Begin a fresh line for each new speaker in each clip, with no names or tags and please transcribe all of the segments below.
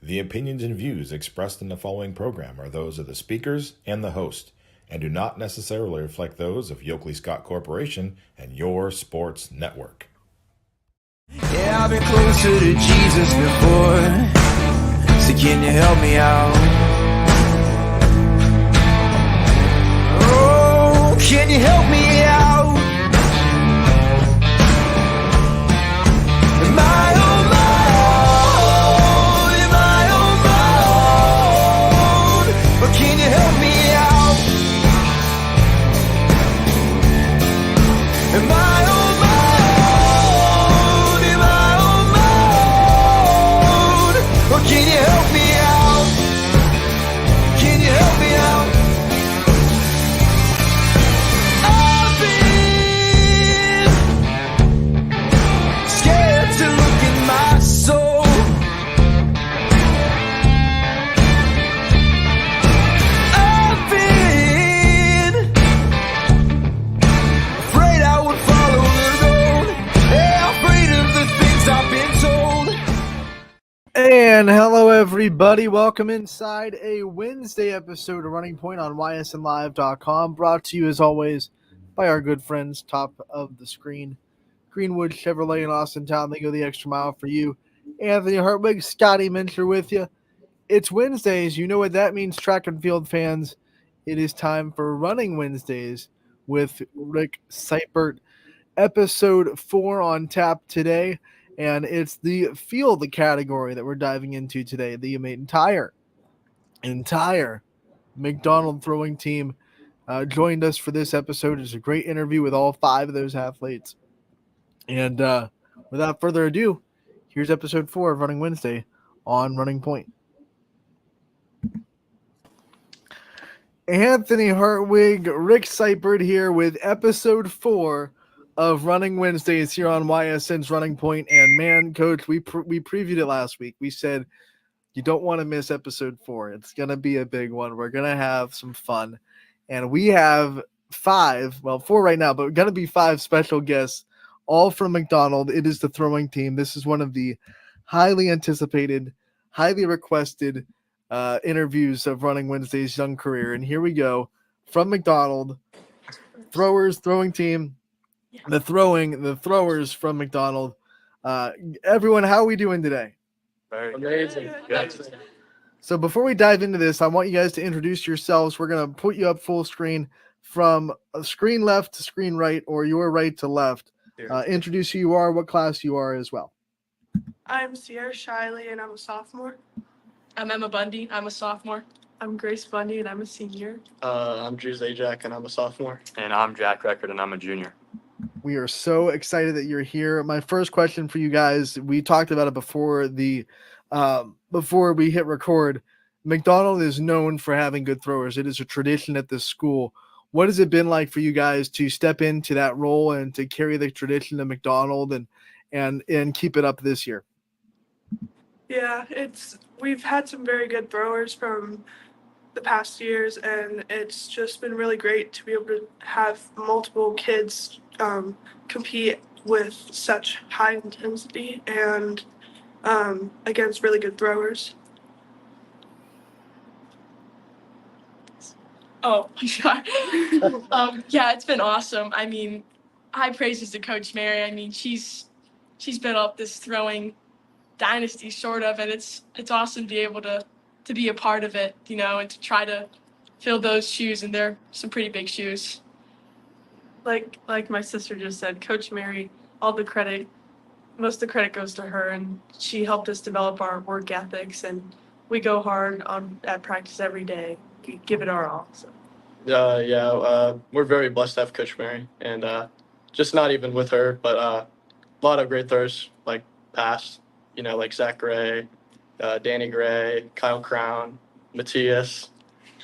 The opinions and views expressed in the following program are those of the speakers and the host, and do not necessarily reflect those of Yoakley Scott Corporation and your sports network.
Yeah, I've been closer to Jesus before, so can you help me out? Oh, can you help me out? Am I on my own? Am I on my own? Or can you help me out? Am I on my own? Am I on my own? Or can you help me out? Can you help me out? I've been scared to look in my soul. I've been afraid I would follow the road. Yeah, afraid of the things I've been told.
And hello, everybody. Welcome inside a Wednesday episode of Running Point on ysnlive.com. Brought to you, as always, by our good friends, top of the screen, Greenwood Chevrolet in Austintown. They go the extra mile for you. Anthony Hartwig, Scotty Mincher with you. It's Wednesdays. You know what that means, track and field fans. It is time for Running Wednesdays with Rick Seipert. Episode 4 on tap today. And it's the field category that we're diving into today. The entire McDonald throwing team joined us for this episode. It's a great interview with all 5 of those athletes. And without further ado, here's episode 4 of Running Wednesday on Running Point. Anthony Hartwig, Rick Seipert here with episode 4 of Running Wednesdays here on YSN's Running Point. And man, Coach, we previewed it last week. We said you don't want to miss episode 4. It's going to be a big one. We're going to have some fun. And we have 4 right now, but we're going to be 5 special guests, all from McDonald. It is the throwing team. This is one of the highly anticipated, highly requested interviews of Running Wednesday's young career. And here we go from McDonald, throwing team. The throwers from McDonald. Everyone, how are we doing today?
Very amazing. Good.
So before we dive into this, I want you guys to introduce yourselves. We're going to put you up full screen from screen left to screen right, or your right to left. Introduce who you are, what class you are as well.
I'm Sierra Shiley, and I'm a sophomore.
I'm Emma Bundy. I'm a sophomore.
I'm Grace Bundy, and I'm a senior.
I'm Drew Zajac, and I'm a sophomore.
And I'm Jack Record, and I'm a junior.
We are so excited that you're here. My first question for you guys, we talked about it before we hit record. McDonald is known for having good throwers. It is a tradition at this school. What has it been like for you guys to step into that role and to carry the tradition of McDonald and keep it up this year?
Yeah, we've had some very good throwers from the past years, and it's just been really great to be able to have multiple kids compete with such high intensity and against really good throwers.
Oh, yeah. Yeah, it's been awesome. I mean, high praises to Coach Mary. I mean, she's built up this throwing dynasty, sort of, and it's awesome to be able to be a part of it, and to try to fill those shoes, and they're some pretty big shoes.
Like my sister just said, Coach Mary, most of the credit goes to her, and she helped us develop our work ethics, and we go hard at practice every day. We give it our all. So.
We're very blessed to have Coach Mary, and just not even with her, but a lot of great throwers like past, like Zach Gray, Danny Gray, Kyle Crown, Matthias,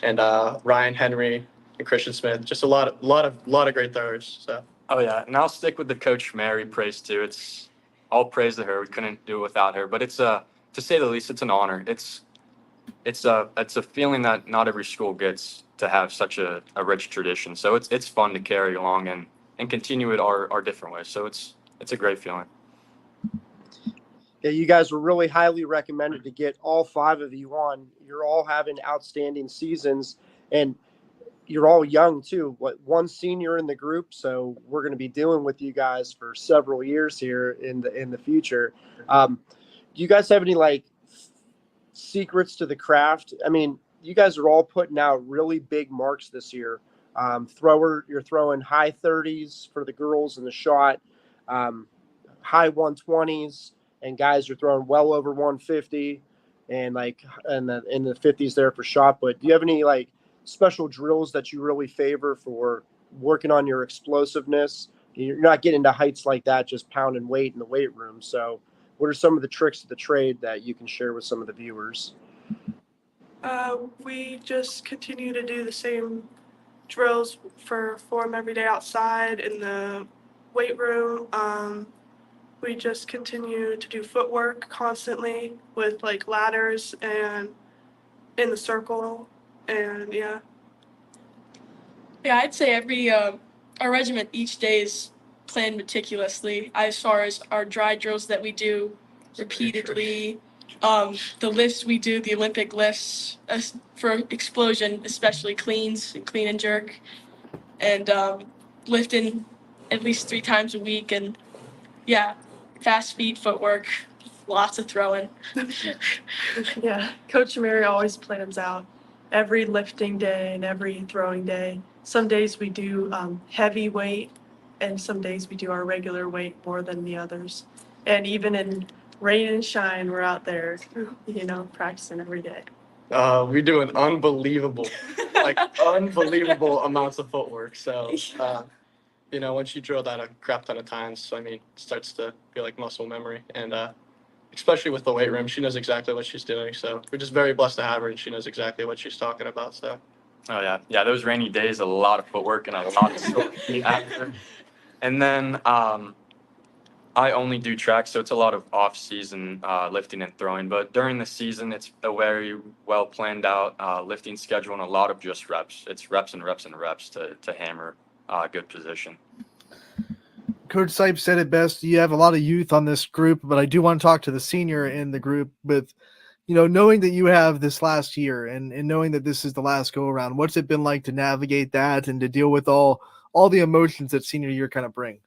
and Ryan Henry and Christian Smith. Just a lot of great throwers. So.
Oh yeah, and I'll stick with the Coach Mary praise too. It's all praise to her. We couldn't do it without her. But it's to say the least, it's an honor. It's a feeling that not every school gets to have such a rich tradition. So it's fun to carry along and continue it our different ways. So it's a great feeling.
Yeah, you guys were really highly recommended to get all 5 of you on. You're all having outstanding seasons, and you're all young too. One senior in the group, so we're going to be dealing with you guys for several years here in the future. Do you guys have any like secrets to the craft? I mean, you guys are all putting out really big marks this year. You're throwing high 30s for the girls in the shot, high 120s, and guys are throwing well over 150, and like in the 50s there for shot put. Do you have any like special drills that you really favor for working on your explosiveness? You're not getting to heights like that just pounding weight in the weight room. So, what are some of the tricks of the trade that you can share with some of the viewers?
We just continue to do the same drills for form every day outside in the weight room. We just continue to do footwork constantly with like ladders and in the circle, and yeah.
Yeah, I'd say our regiment each day is planned meticulously as far as our dry drills that we do repeatedly. The lifts we do, the Olympic lifts for explosion, especially cleans and clean and jerk, and lifting at least 3 times a week. And yeah, fast feet, footwork, lots of throwing.
Yeah, Coach Mary always plans out every lifting day and every throwing day. Some days we do heavy weight, and some days we do our regular weight more than the others. And even in rain and shine, we're out there, practicing every day.
We do an unbelievable amounts of footwork. So, once you drill that a crap ton of times, I mean, it starts to feel like muscle memory. And especially with the weight room, she knows exactly what she's doing. So we're just very blessed to have her, and she knows exactly what she's talking about. So.
Oh yeah. Those rainy days, a lot of footwork and a lot of sore feet after. And then I only do track, so it's a lot of off-season lifting and throwing. But during the season, it's a very well planned out lifting schedule and a lot of just reps. It's reps and reps and reps to hammer good position.
Coach Sipe said it best. You have a lot of youth on this group, but I do want to talk to the senior in the group with, knowing that you have this last year and knowing that this is the last go around. What's it been like to navigate that and to deal with all the emotions that senior year kind of bring?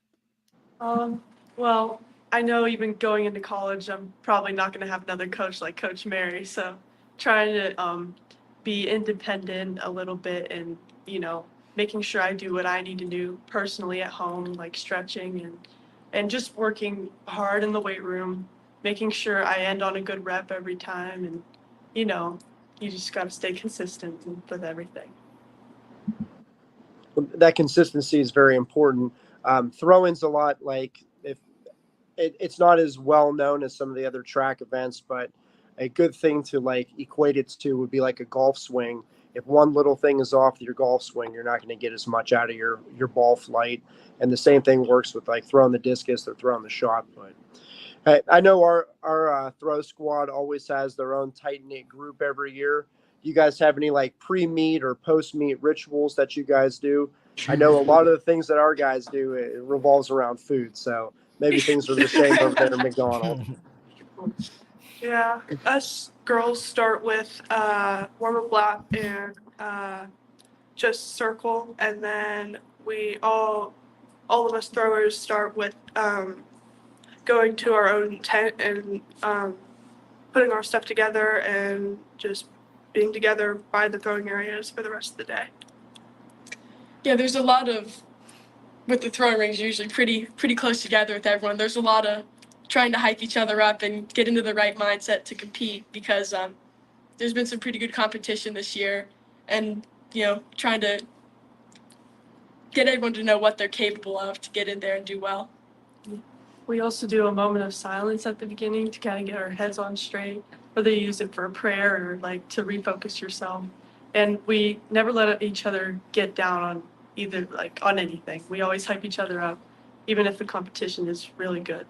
Well, I know even going into college, I'm probably not going to have another coach like Coach Mary. So trying to be independent a little bit and, making sure I do what I need to do personally at home, like stretching and just working hard in the weight room, making sure I end on a good rep every time. And, you just got to stay consistent with everything.
That consistency is very important. Throw-ins a lot like if it's not as well known as some of the other track events, but a good thing to like equate it to would be like a golf swing. If one little thing is off your golf swing, you're not going to get as much out of your ball flight. And the same thing works with like throwing the discus or throwing the shot put. I know our throw squad always has their own tight knit group every year. You guys have any like pre-meet or post-meet rituals that you guys do? I know a lot of the things that our guys do, it revolves around food. So maybe things are the same over there at McDonald's.
Yeah, us girls start with warm-up lap and just circle, and then we all of us throwers start with going to our own tent and putting our stuff together and just being together by the throwing areas for the rest of the day.
Yeah, there's a lot of, with the throwing rings, usually pretty close together with everyone. There's a lot of trying to hype each other up and get into the right mindset to compete because there's been some pretty good competition this year, and trying to get everyone to know what they're capable of to get in there and do well.
We also do a moment of silence at the beginning to kind of get our heads on straight, whether you use it for a prayer or like to refocus yourself. And we never let each other get down on either like on anything. We always hype each other up, even if the competition is really good.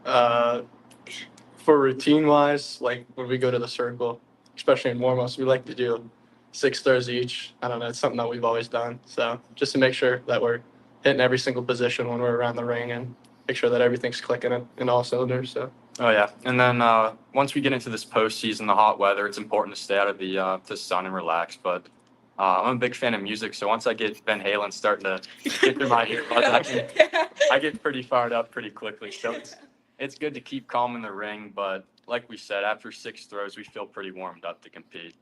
For routine wise, like when we go to the circle, especially in warm-ups, we like to do 6 throws each. I don't know, it's something that we've always done. So just to make sure that we're hitting every single position when we're around the ring and make sure that everything's clicking in all cylinders. So.
Oh yeah, and then once we get into this postseason, the hot weather, it's important to stay out of the sun and relax. But I'm a big fan of music, so once I get Van Halen starting to get through my earbuds, I get pretty fired up pretty quickly. So it's good to keep calm in the ring, but like we said, after 6 throws, we feel pretty warmed up to compete.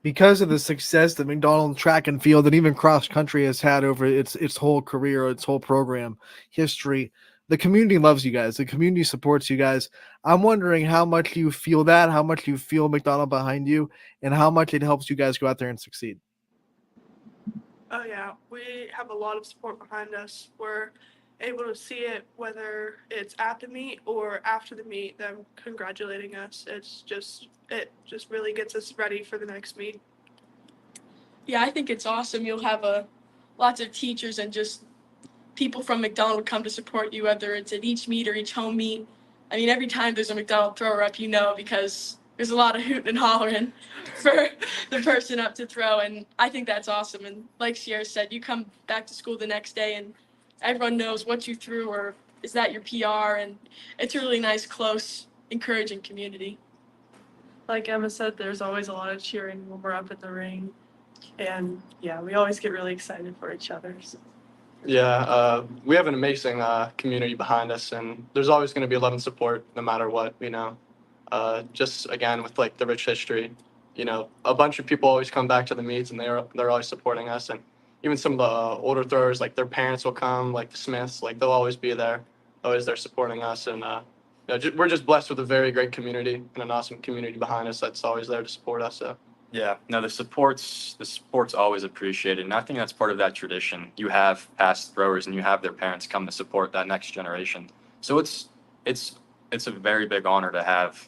Because of the success that McDonald track and field and even cross country has had over its whole career, its whole program history, the community loves you guys. The community supports you guys. I'm wondering how much you feel that, how much you feel McDonald behind you, and how much it helps you guys go out there and succeed.
Oh yeah, we have a lot of support behind us. We're able to see it whether it's at the meet or after the meet, them congratulating us. It just really gets us ready for the next meet.
Yeah, I think it's awesome. You'll have lots of teachers and just people from McDonald come to support you, whether it's at each meet or each home meet. I mean, every time there's a McDonald thrower up, because there's a lot of hooting and hollering for the person up to throw, and I think that's awesome. And like Sierra said, you come back to school the next day and everyone knows what you threw or is that your PR, and it's a really nice, close, encouraging community.
Like Emma said, there's always a lot of cheering when we're up in the ring. And yeah, we always get really excited for each other. So.
Yeah, we have an amazing community behind us, and there's always going to be love and support no matter what, just again with like the rich history, a bunch of people always come back to the meets and they're always supporting us, and even some of the older throwers, like their parents will come, like the Smiths, like they'll always be there, always there supporting us, and we're just blessed with a very great community and an awesome community behind us that's always there to support us. So.
Yeah, no, the support's always appreciated, and I think that's part of that tradition. You have past throwers, and you have their parents come to support that next generation. So it's a very big honor to have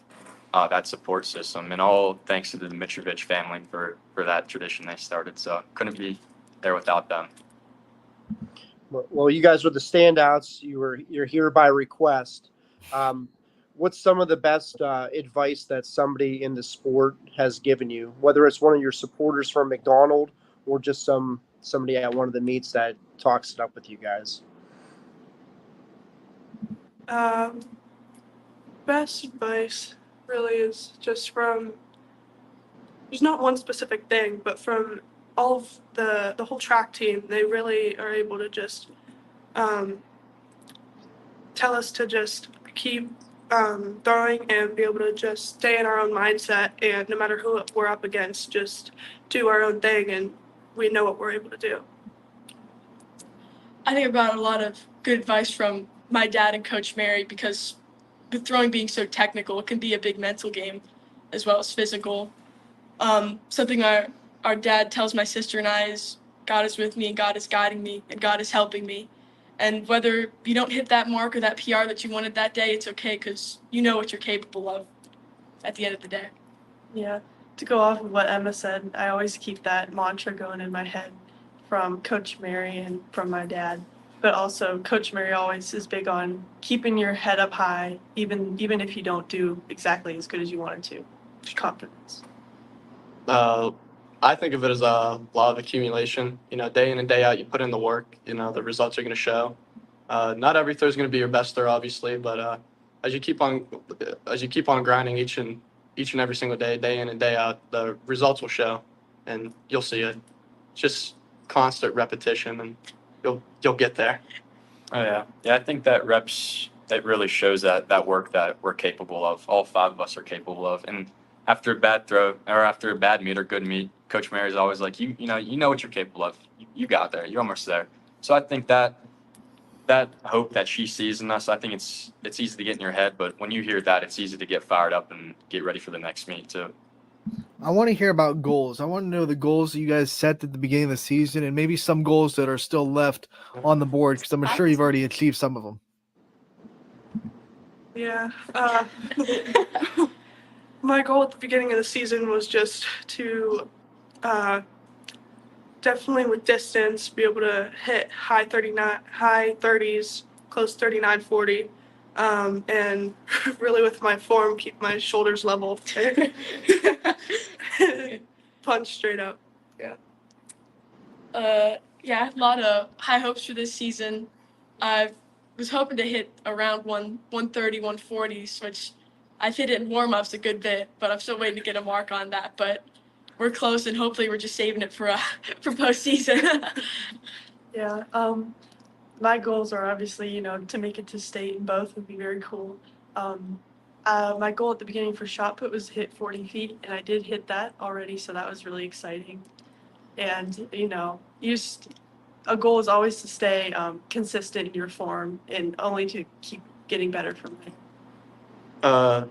that support system, and all thanks to the Mitrovich family for that tradition they started. So couldn't be there without them.
Well, you guys were the standouts. You're here by request. What's some of the best advice that somebody in the sport has given you, whether it's one of your supporters from McDonald or just somebody at one of the meets that talks it up with you guys?
Best advice really is just from, there's not one specific thing, but from all of the whole track team. They really are able to just tell us to just keep throwing and be able to just stay in our own mindset, and no matter who we're up against, just do our own thing, and we know what we're able to do.
I think I got a lot of good advice from my dad and Coach Mary, because with throwing being so technical, it can be a big mental game as well as physical. Something our dad tells my sister and I is God is with me and God is guiding me and God is helping me. And whether you don't hit that mark or that PR that you wanted that day, it's okay, because you know what you're capable of at the end of the day.
Yeah, to go off of what Emma said, I always keep that mantra going in my head from Coach Mary and from my dad. But also, Coach Mary always is big on keeping your head up high, even if you don't do exactly as good as you wanted to. Just confidence.
I think of it as a law of accumulation. Day in and day out, you put in the work. The results are going to show. Not every throw is going to be your best throw, obviously, but as you keep on grinding each and every single day, day in and day out, the results will show, and you'll see it. Just constant repetition, and you'll get there.
Oh yeah, I think that really shows that work that we're capable of. All 5 of us are capable of, and after a bad throw or after a bad meet or good meet, Coach Mary's always like, you know what you're capable of. You got there. You're almost there. So I think that hope that she sees in us, I think it's easy to get in your head, but when you hear that, it's easy to get fired up and get ready for the next meet too.
I want to hear about goals. I want to know the goals that you guys set at the beginning of the season, and maybe some goals that are still left on the board, because I'm sure you've already achieved some of them.
Yeah. My goal at the beginning of the season was just to definitely with distance be able to hit high 30s, close 39-40, and really with my form keep my shoulders level. Punch straight up.
Yeah, a lot of high hopes for this season. I've was hoping to hit around 130, 140s, which I've hit it in warm-ups a good bit, but I'm still waiting to get a mark on that. But we're close, and hopefully we're just saving it for for postseason.
Yeah. My goals are obviously, to make it to state in both would be very cool. My goal at the beginning for shot put was to hit 40 feet, and I did hit that already, so that was really exciting. And, a goal is always to stay consistent in your form and only to keep getting better from there.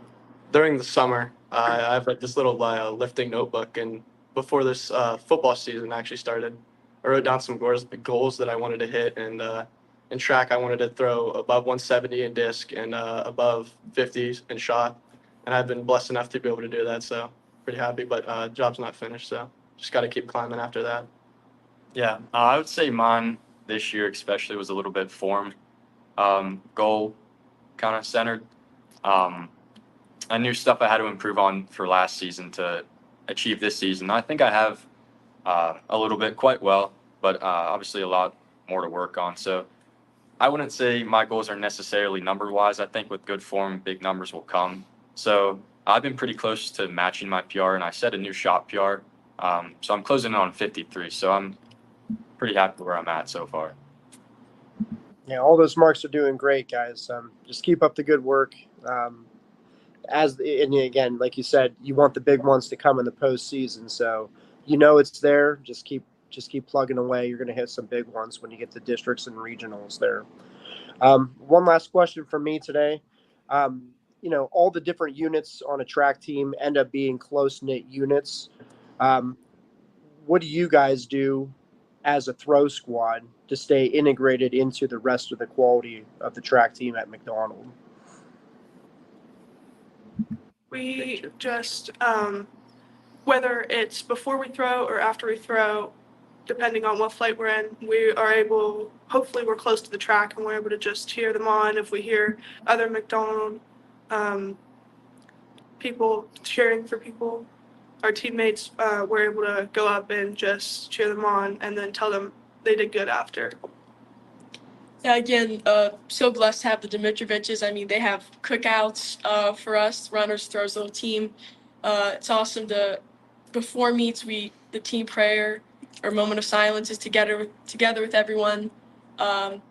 During the summer, I have like this little lifting notebook, and before this football season actually started, I wrote down some goals that I wanted to hit, and in track I wanted to throw above 170 in disc and above 50 in shot, and I've been blessed enough to be able to do that, so pretty happy. But job's not finished, so just got to keep climbing after that.
Yeah, I would say mine this year especially was a little bit form, goal kind of centered. I knew stuff I had to improve on for last season to achieve this season. I think I have a little bit quite well, but obviously a lot more to work on. So I wouldn't say my goals are necessarily number wise. I think with good form, big numbers will come. So I've been pretty close to matching my PR, and I set a new shot PR. So I'm closing in on 53. So I'm pretty happy where I'm at so far.
Yeah, all those marks are doing great, guys. Just keep up the good work. And again, like you said, you want the big ones to come in the postseason, so it's there. Just keep plugging away. You're going to hit some big ones when you get to districts and regionals there. One last question from me today. All the different units on a track team end up being close-knit units. What do you guys do as a throw squad to stay integrated into the rest of the quality of the track team at McDonald?
We just, whether it's before we throw or after we throw, depending on what flight we're in, we are able, hopefully we're close to the track and we're able to just cheer them on. If we hear other McDonald people cheering for people, our teammates, we're able to go up and just cheer them on and then tell them they did good after.
Yeah, again, so blessed to have the Dimitroviches. I mean, they have cookouts for us runners, throws, little team. It's awesome to, before meets, the team prayer or moment of silence is together with everyone. And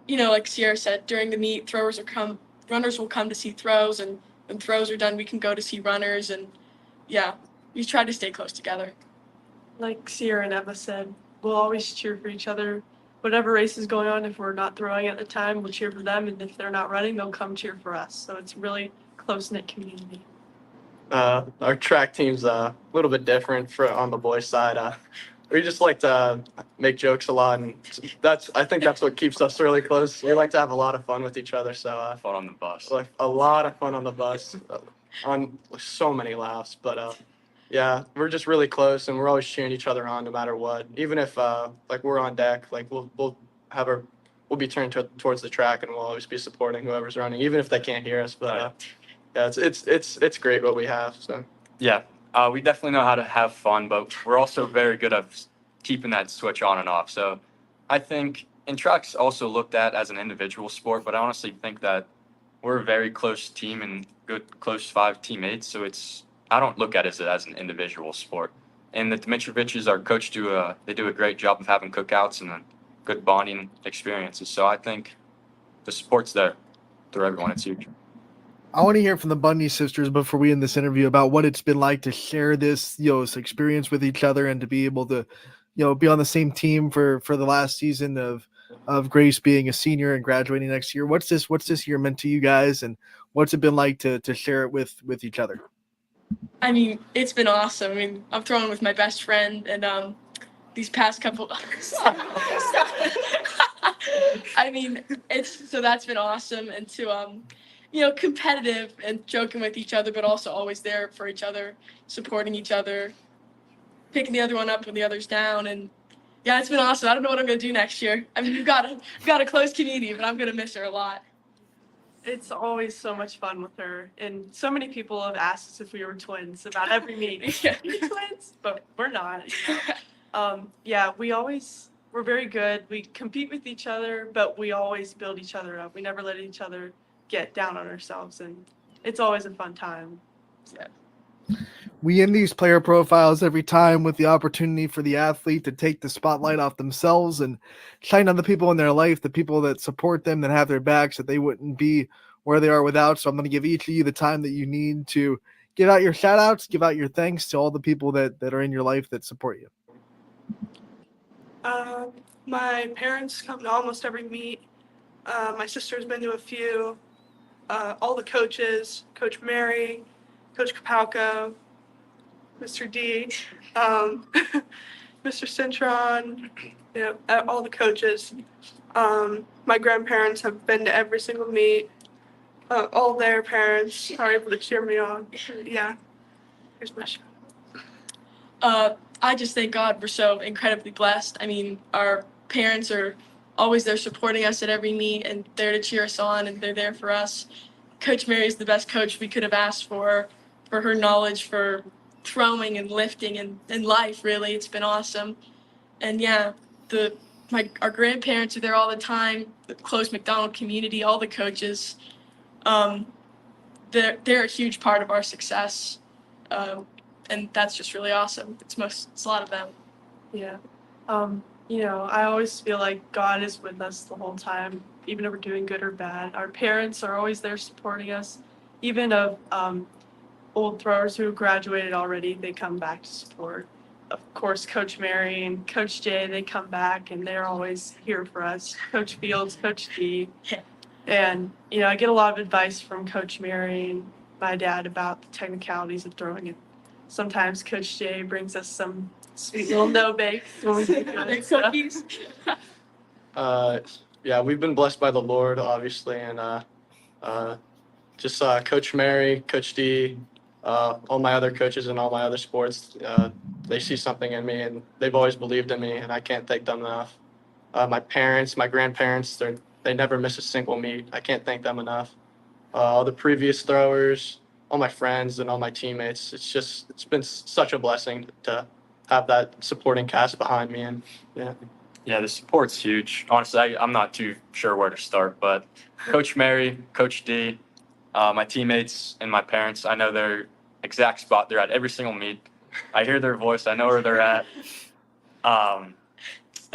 like Sierra said, during the meet, runners will come to see throws, and when throws are done, we can go to see runners, and yeah, we try to stay close together.
Like Sierra and Emma said, we'll always cheer for each other. Whatever race is going on, if we're not throwing at the time, we'll cheer for them, and if they're not running, they'll come cheer for us. So it's really close-knit community.
Our track team's a little bit different on the boys' side. We just like to make jokes a lot, and I think that's what keeps us really close. We like to have a lot of fun with each other. So
Fun on the bus.
like a lot of fun on the bus, on so many laughs. But yeah, we're just really close, and we're always cheering each other on no matter what. Even if like we're on deck, like we'll be turned towards the track, and we'll always be supporting whoever's running, even if they can't hear us. But yeah, it's great what we have. So
Yeah, we definitely know how to have fun, but we're also very good at keeping that switch on and off. So I think, and track's also looked at as an individual sport, but I honestly think that we're a very close team and good close 5 teammates. So I don't look at it as an individual sport. And the Dimitroviches, our coach, they do a great job of having cookouts and good bonding experiences. So I think the support's there through everyone. It's huge.
I want to hear from the Bundy sisters before we end this interview about what it's been like to share this, this experience with each other and to be able to, be on the same team for the last season of Grace being a senior and graduating next year. What's this year meant to you guys, and what's it been like to share it with each other?
I mean, it's been awesome. I mean, I'm throwing with my best friend, and these past couple. I mean, that's been awesome, and to competitive and joking with each other, but also always there for each other, supporting each other, picking the other one up when the other's down, and yeah, it's been awesome. I don't know what I'm gonna do next year. I mean, we've got a close community, but I'm gonna miss her a lot.
It's always so much fun with her, and so many people have asked us if we were twins about every meet.
Yeah.
You're twins, but we're not. Yeah, we always we're very good. We compete with each other, but we always build each other up. We never let each other get down on ourselves, and it's always a fun time. Yeah.
We end these player profiles every time with the opportunity for the athlete to take the spotlight off themselves and shine on the people in their life, the people that support them, that have their backs, that they wouldn't be where they are without. So I'm going to give each of you the time that you need to give out your shout outs, give out your thanks to all the people that are in your life that support you.
My parents come to almost every meet. My sister's been to a few. All the coaches, Coach Mary, Coach Kapalka, Mr. D, Mr. Cintron, all the coaches. My grandparents have been to every single meet. All their parents are able to cheer me on. Yeah, here's my shout.
I just thank God we're so incredibly blessed. I mean, our parents are always there supporting us at every meet and there to cheer us on, and they're there for us. Coach Mary is the best coach we could have asked for her knowledge for throwing and lifting and life, really. It's been awesome. And yeah, our grandparents are there all the time, the close McDonald community, all the coaches. They're a huge part of our success. And that's just really awesome. It's a lot of them.
Yeah. I always feel like God is with us the whole time, even if we're doing good or bad. Our parents are always there supporting us. Even of old throwers who graduated already, they come back to support. Of course, Coach Mary and Coach Jay, they come back and they're always here for us. Coach Fields, Coach D. And, I get a lot of advice from Coach Mary and my dad about the technicalities of throwing it. Sometimes Coach Jay brings us some sweet little no-bake
cookies.
Yeah, we've been blessed by the Lord, obviously, and just Coach Mary, Coach D, all my other coaches in all my other sports, they see something in me, and they've always believed in me, and I can't thank them enough. My parents, my grandparents, they never miss a single meet. I can't thank them enough. All the previous throwers, all my friends, and all my teammates. It's been such a blessing to have that supporting cast behind me, and yeah.
Yeah, the support's huge. Honestly, I'm not too sure where to start, but Coach Mary, Coach D, my teammates, and my parents, I know their exact spot. They're at every single meet. I hear their voice. I know where they're at. And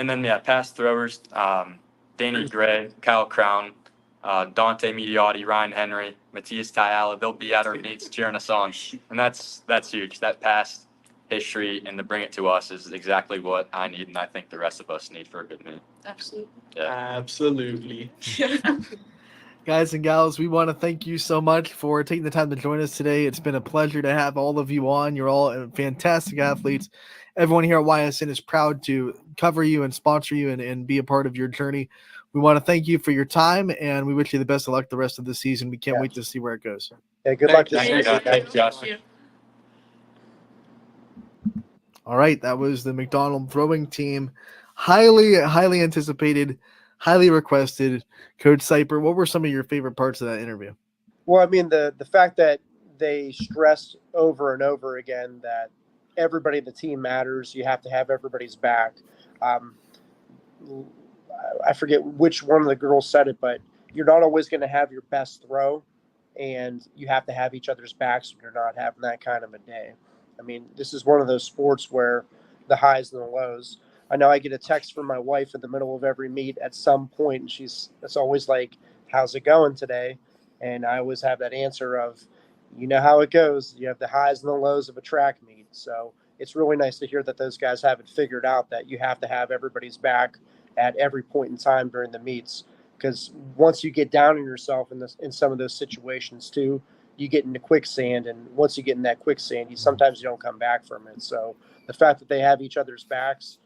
then, yeah, past throwers, Danny Gray, Kyle Crown, Dante Mediotti, Ryan Henry, Matthias Tayala, they'll be at our meets cheering us on. And that's huge. That past history and to bring it to us is exactly what I need, and I think the rest of us need for a good meet.
Absolutely.
Yeah.
Absolutely.
Guys and gals, we want to thank you so much for taking the time to join us today. It's been a pleasure to have all of you on. You're all fantastic athletes. Everyone here at YSN is proud to cover you and sponsor you and be a part of your journey. We want to thank you for your time, and we wish you the best of luck the rest of the season. We can't wait to see where it goes.
Yeah, good luck this
Thank you.
season.
Thanks, Josh.
All right, that was the McDonald throwing team. Highly anticipated, highly requested. Coach Seiper, what were some of your favorite parts of that interview?
Well, I mean, the fact that they stressed over and over again that everybody in the team matters. You have to have everybody's back. I forget which one of the girls said it, but you're not always going to have your best throw, and you have to have each other's backs when you're not having that kind of a day. I mean, this is one of those sports where the highs and the lows. I know I get a text from my wife in the middle of every meet at some point, and it's always like, "How's it going today?" And I always have that answer of, "You know how it goes. You have the highs and the lows of a track meet." So it's really nice to hear that those guys have it figured out, that you have to have everybody's back at every point in time during the meets. Because once you get down on yourself in some of those situations too, you get into quicksand, and once you get in that quicksand, sometimes you don't come back from it. So the fact that they have each other's backs,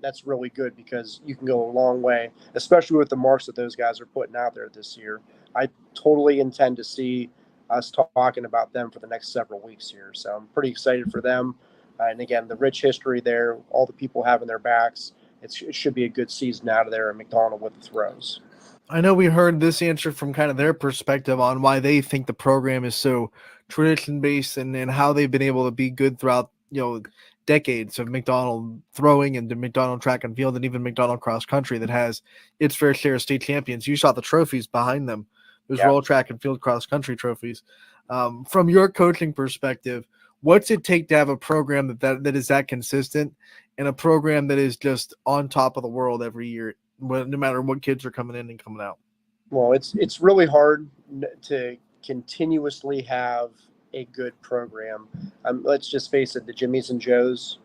that's really good, because you can go a long way, especially with the marks that those guys are putting out there this year. I totally intend to see us talking about them for the next several weeks here. So I'm pretty excited for them. And again, the rich history there, all the people having their backs, it should be a good season out of there at McDonald with the throws.
I know we heard this answer from kind of their perspective on why they think the program is so tradition based and how they've been able to be good throughout, decades of McDonald throwing and the McDonald track and field and even McDonald cross country that has its fair share of state champions. You saw the trophies behind them. Those were all track and field cross country trophies. From your coaching perspective, what's it take to have a program that is that consistent and a program that is just on top of the world every year, no matter what kids are coming in and coming out?
Well, it's really hard to continuously have a good program. Let's just face it, the Jimmies and Joes,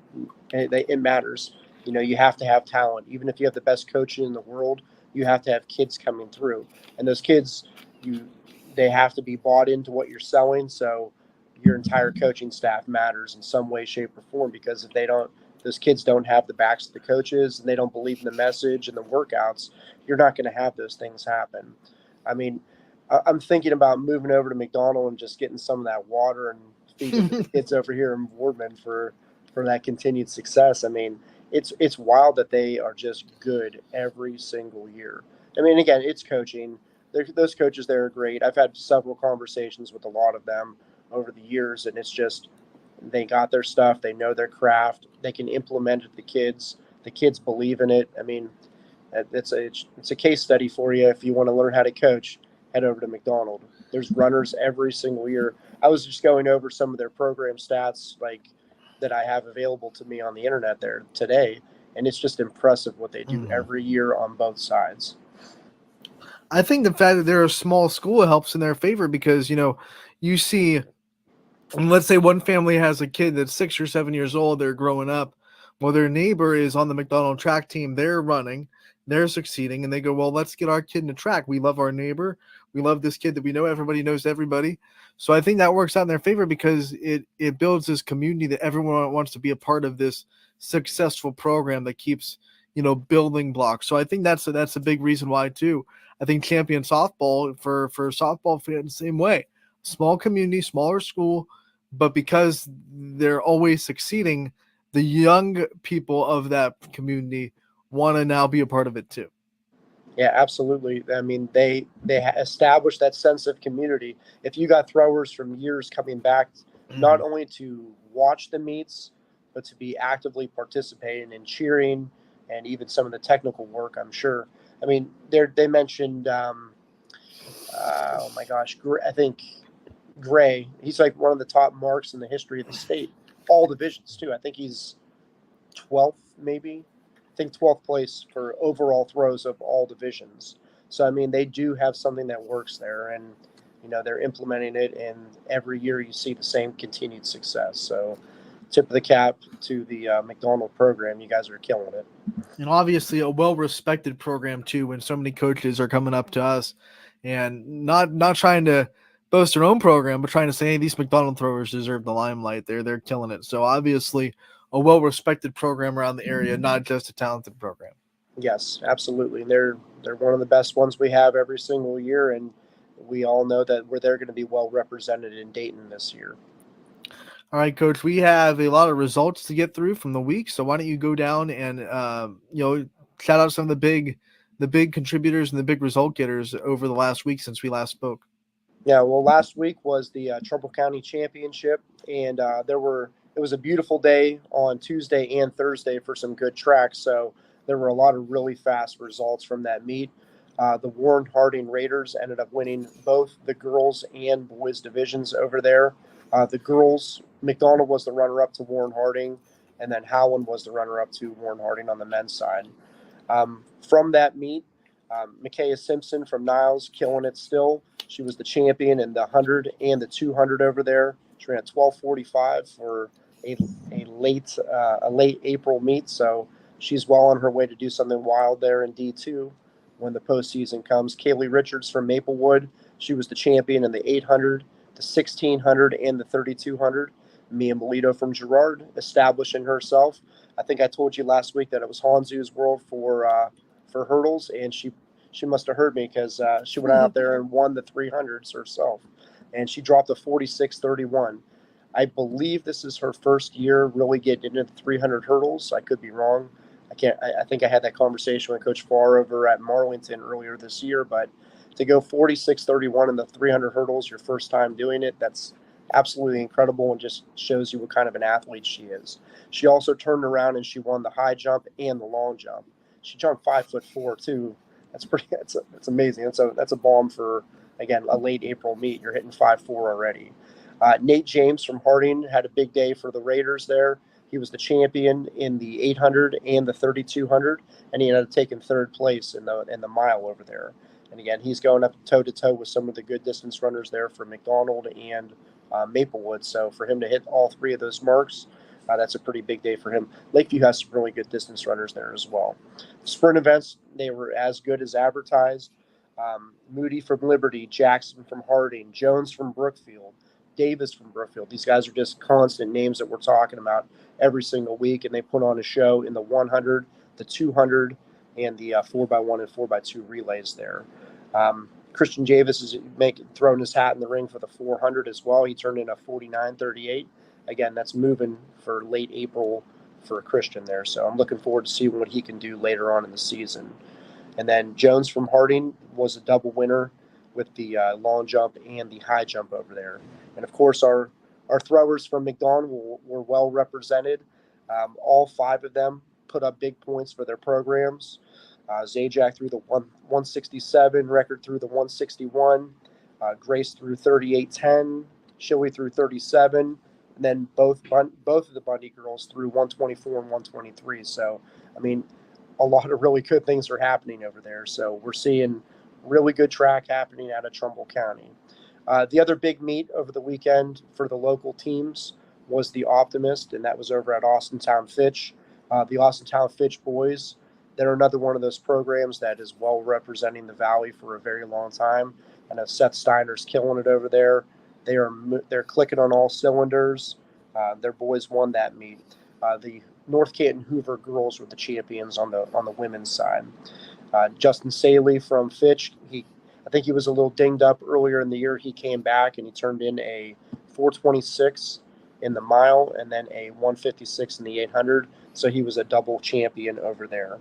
it matters. You know, you have to have talent. Even if you have the best coaching in the world, you have to have kids coming through. And those kids, they have to be bought into what you're selling. So your entire coaching staff matters in some way, shape, or form, because if those kids don't have the backs of the coaches and they don't believe in the message and the workouts, you're not going to have those things happen. I mean, I'm thinking about moving over to McDonald and just getting some of that water and feeding the kids over here in Boardman for that continued success. I mean, it's wild that they are just good every single year. I mean, again, it's coaching. Those coaches there are great. I've had several conversations with a lot of them over the years, and it's just they got their stuff. They know their craft. They can implement it to the kids. The kids believe in it. I mean, it's a case study for you. If you want to learn how to coach, head over to McDonald. There's runners every single year. I was just going over some of their program stats, like that I have available to me on the internet there today, and it's just impressive what they do every year on both sides.
I think the fact that they're a small school helps in their favor because, you see, let's say one family has a kid that's 6 or 7 years old, they're growing up. Well, their neighbor is on the McDonald track team, they're running, they're succeeding, and they go, well, let's get our kid in the track. We love our neighbor. We love this kid that we know. Everybody knows everybody. So I think that works out in their favor because it builds this community that everyone wants to be a part of this successful program that keeps, building blocks. So I think that's a big reason why too. I think champion softball for softball fans, same way. Small community, smaller school, but because they're always succeeding, the young people of that community want to now be a part of it too.
Yeah, absolutely. I mean, they establish that sense of community. If you got throwers from years coming back, not only to watch the meets, but to be actively participating and cheering, and even some of the technical work, I'm sure. I mean, they mentioned, oh my gosh, I think Gray. He's like one of the top marks in the history of the state, all divisions too. I think he's 12th, maybe. I think 12th place for overall throws of all divisions. So, I mean, they do have something that works there, and, they're implementing it, and every year you see the same continued success. So, tip of the cap to the McDonald program. You guys are killing it.
And obviously a well-respected program too, when so many coaches are coming up to us and not trying to boast their own program, but trying to say, hey, these McDonald throwers deserve the limelight. They're killing it. So obviously a well-respected program around the area, not just a talented program.
Yes, absolutely. They're one of the best ones we have every single year, and we all know that they're going to be well represented in Dayton this year.
All right, Coach, we have a lot of results to get through from the week. So why don't you go down and, shout out some of the big contributors and the big result getters over the last week since we last spoke.
Yeah, well, last week was the Trumbull County Championship, and it was a beautiful day on Tuesday and Thursday for some good tracks. So there were a lot of really fast results from that meet. The Warren Harding Raiders ended up winning both the girls and boys divisions over there. The girls, McDonald was the runner-up to Warren Harding, and then Howland was the runner-up to Warren Harding on the men's side. From that meet, Micaiah Simpson from Niles killing it still. She was the champion in the 100 and the 200 over there. She ran at 12:45 for a late April meet, so she's well on her way to do something wild there in D2 when the postseason comes. Kaylee Richards from Maplewood, she was the champion in the 800, the 1600, and the 3200. Mia Melito from Girard establishing herself. I think I told you last week that it was Hanzu's world for hurdles, and she must have heard me because she went out there and won the 300s herself, and she dropped a 46:31. I believe this is her first year really getting into the 300 hurdles. I could be wrong. I think I had that conversation with Coach Farr over at Marlington earlier this year, but to go 46:31 in the 300 hurdles your first time doing it, that's absolutely incredible and just shows you what kind of an athlete she is. She also turned around and she won the high jump and the long jump. She jumped 5'4" too. That's pretty. That's amazing. That's a bomb for, again, a late April meet. You're hitting 5'4" already. Nate James from Harding had a big day for the Raiders there. He was the champion in the 800 and the 3200, and he ended up taking third place in the mile over there. And again, he's going up toe to toe with some of the good distance runners there for McDonald and Maplewood. So for him to hit all three of those marks, that's a pretty big day for him. Lakeview has some really good distance runners there as well. Sprint events, they were as good as advertised. Moody from Liberty, Jackson from Harding, Jones from Brookfield, Davis from Brookfield. These guys are just constant names that we're talking about every single week, and they put on a show in the 100, the 200, and the 4x1 and 4x2 relays there. Christian Javis is throwing his hat in the ring for the 400 as well. He turned in a 49.38. Again, that's moving for late April for Christian there. So I'm looking forward to seeing what he can do later on in the season. And then Jones from Harding was a double winner with the long jump and the high jump over there. And of course, our throwers from McDonald were well represented. All five of them put up big points for their programs. Zajac threw the 167, Record threw the 161, Grace threw 38.10, Shilly threw 37, and then both of the Bundy girls threw 124 and 123. So, I mean, a lot of really good things are happening over there. So we're seeing really good track happening out of Trumbull County. The other big meet over the weekend for the local teams was the Optimist, and that was over at Austintown Fitch. The Austintown Fitch boys, they're another one of those programs that is well representing the Valley for a very long time. I know Seth Steiner's killing it over there. They're clicking on all cylinders. Their boys won that meet. The North Canton Hoover girls were the champions on the women's side. Justin Saley from Fitch, I think he was a little dinged up earlier in the year. He came back and he turned in a 426 in the mile and then a 156 in the 800. So he was a double champion over there.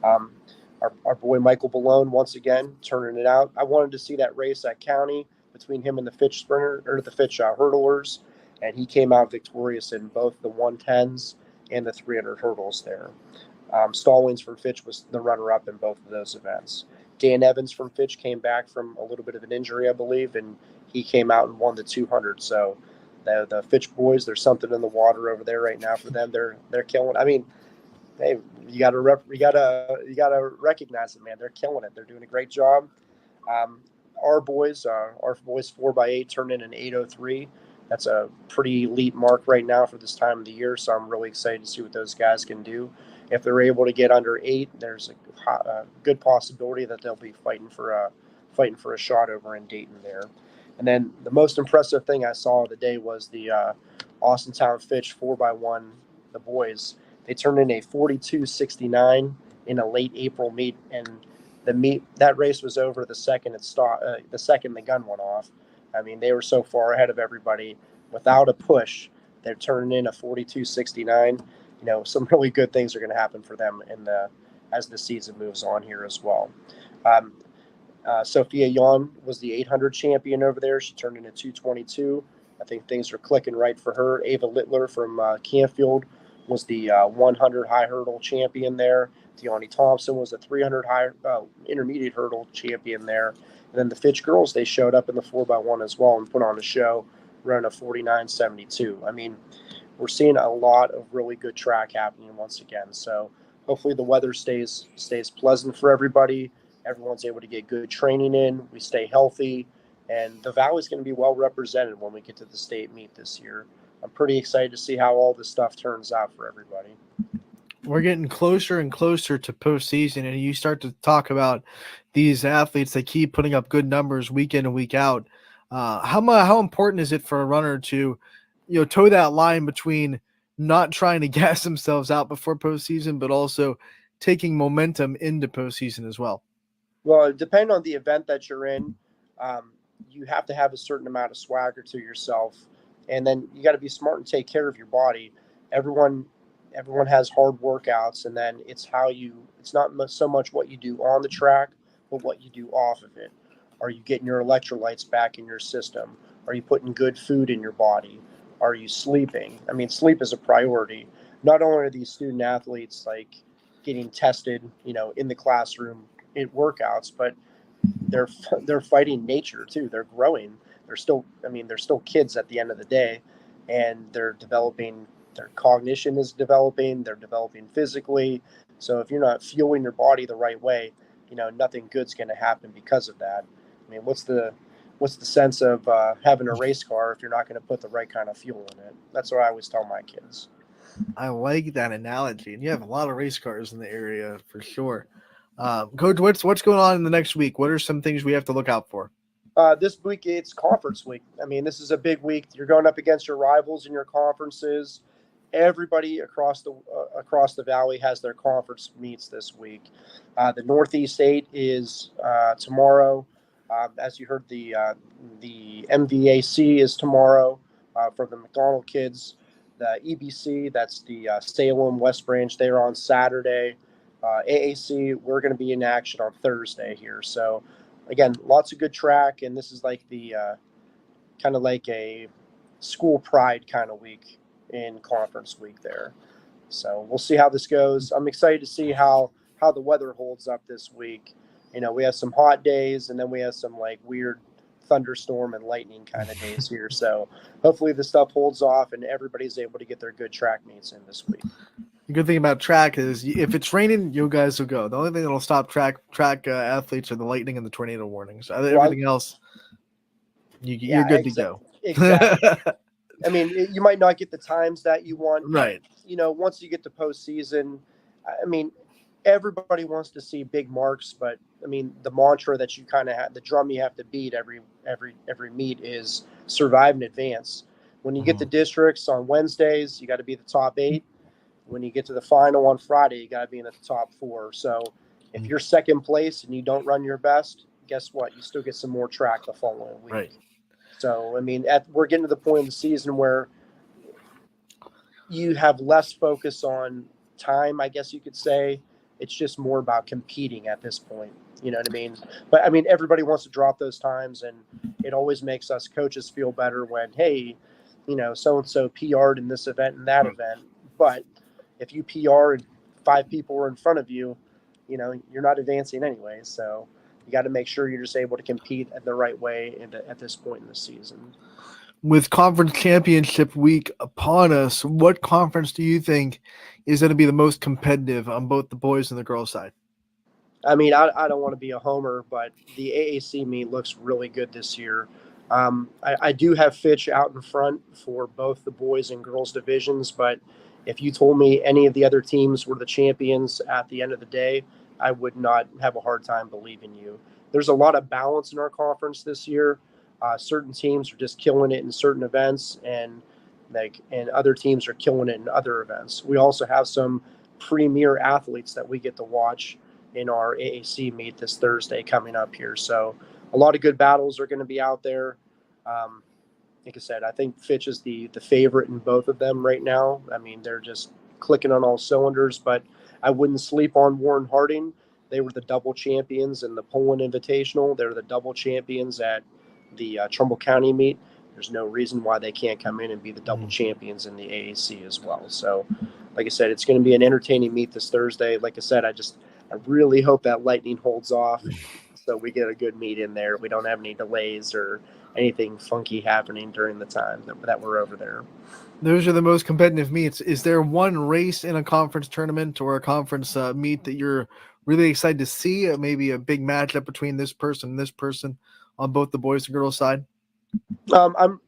Our boy Michael Balone, once again, turning it out. I wanted to see that race at County between him and the Fitch sprinter or the Fitch hurdlers, and he came out victorious in both the 110s and the 300 hurdles there. Stallings from Fitch was the runner-up in both of those events. Dan Evans from Fitch came back from a little bit of an injury, I believe, and he came out and won the 200. So the Fitch boys, there's something in the water over there right now for them. They're killing. I mean, hey, you gotta recognize it, man. They're killing it. They're doing a great job. Our boys 4x8 turned in an 8:03. That's a pretty elite mark right now for this time of the year. So I'm really excited to see what those guys can do. If they're able to get under 8, there's a good possibility that they'll be fighting for a shot over in Dayton there. And then the most impressive thing I saw of the day was the Austintown Fitch 4x1, the boys. They turned in a 42.69 in a late April meet, and that race was over the second the gun went off. I mean, they were so far ahead of everybody without a push. They're turning in a 42.69. You know, some really good things are going to happen for them as the season moves on here as well. Sophia Yon was the 800 champion over there. She turned in a 222. I think things are clicking right for her. Ava Littler from Canfield was the 100 high hurdle champion there. Deani Thompson was the 300 intermediate hurdle champion there. And then the Fitch girls, they showed up in the 4x1 as well and put on a show, running a 49.72. I mean, we're seeing a lot of really good track happening once again. So hopefully the weather stays pleasant for everybody. Everyone's able to get good training in. We stay healthy. And the Valley's going to be well represented when we get to the state meet this year. I'm pretty excited to see how all this stuff turns out for everybody.
We're getting closer and closer to postseason, and you start to talk about these athletes that keep putting up good numbers week in and week out. How important is it for a runner to, toe that line between not trying to gas themselves out before postseason, but also taking momentum into postseason as well?
Well, depending on the event that you're in, you have to have a certain amount of swagger to yourself, and then you got to be smart and take care of your body. Everyone has hard workouts, and then it's not so much what you do on the track, but what you do off of it. Are you getting your electrolytes back in your system? Are you putting good food in your body? Are you sleeping? I mean, sleep is a priority. Not only are these student athletes like getting tested, in the classroom in workouts, but they're they're fighting nature too. They're growing. They're still kids at the end of the day, and they're developing. Their cognition is developing. They're developing physically. So if you're not fueling your body the right way, nothing good's going to happen because of that. I mean, what's the sense of having a race car if you're not going to put the right kind of fuel in it? That's what I always tell my kids.
I like that analogy, and you have a lot of race cars in the area for sure. Coach, what's going on in the next week? What are some things we have to look out for?
This week it's conference week. I mean, this is a big week. You're going up against your rivals in your conferences. Everybody across the valley has their conference meets this week. The Northeast 8 is tomorrow. As you heard, the MVAC is tomorrow for the McDonald kids. The EBC, that's the Salem West Branch, they're on Saturday. AAC, we're going to be in action on Thursday here. So, again, lots of good track, and this is like the kind of like a school pride kind of week in conference week there. So we'll see how this goes. I'm excited to see how the weather holds up this week. We have some hot days, and then we have some like weird thunderstorm and lightning kind of days here. So hopefully the stuff holds off and everybody's able to get their good track meets in this week.
The good thing about track is if it's raining, you guys will go. The only thing that'll stop track athletes are the lightning and the tornado warnings. Everything else, you're good to go.
Exactly. I mean, you might not get the times that you want.
Right.
Once you get to postseason, I mean, everybody wants to see big marks, but I mean, the mantra that you kind of have, the drum you have to beat every meet is survive and advance. When you get to districts on Wednesdays, you got to be the top 8. When you get to the final on Friday, you got to be in the top 4. So if you're second place and you don't run your best, guess what? You still get some more track the following week.
Right.
So, I mean, we're getting to the point in the season where you have less focus on time, I guess you could say. It's just more about competing at this point. You know what I mean? But, I mean, everybody wants to drop those times, and it always makes us coaches feel better when, hey, so-and-so PR'd in this event and that event. But if you PR and 5 people are in front of you, you're not advancing anyway. So you got to make sure you're just able to compete at the right way at this point in the season.
With conference championship week upon us, what conference do you think is going to be the most competitive on both the boys and the girls side?
I mean, I don't want to be a homer, but the AAC meet looks really good this year. I do have Fitch out in front for both the boys and girls divisions, but if you told me any of the other teams were the champions at the end of the day, I would not have a hard time believing you. There's a lot of balance in our conference this year. Certain teams are just killing it in certain events, and other teams are killing it in other events. We also have some premier athletes that we get to watch in our AAC meet this Thursday coming up here. So a lot of good battles are going to be out there. Like I said, I think Fitch is the favorite in both of them right now. I mean, they're just clicking on all cylinders, but I wouldn't sleep on Warren Harding. They were the double champions in the Poland Invitational. They're the double champions at the Trumbull County meet. There's no reason why they can't come in and be the double champions in the AAC as well. So, like I said, it's going to be an entertaining meet this Thursday. Like I said, I really hope that lightning holds off so we get a good meet in there. We don't have any delays or anything funky happening during the time that we're over there.
Those are the most competitive meets. Is there one race in a conference tournament or a conference meet that you're really excited to see? Maybe a big matchup between this person and this person on both the boys and girls side?
I'm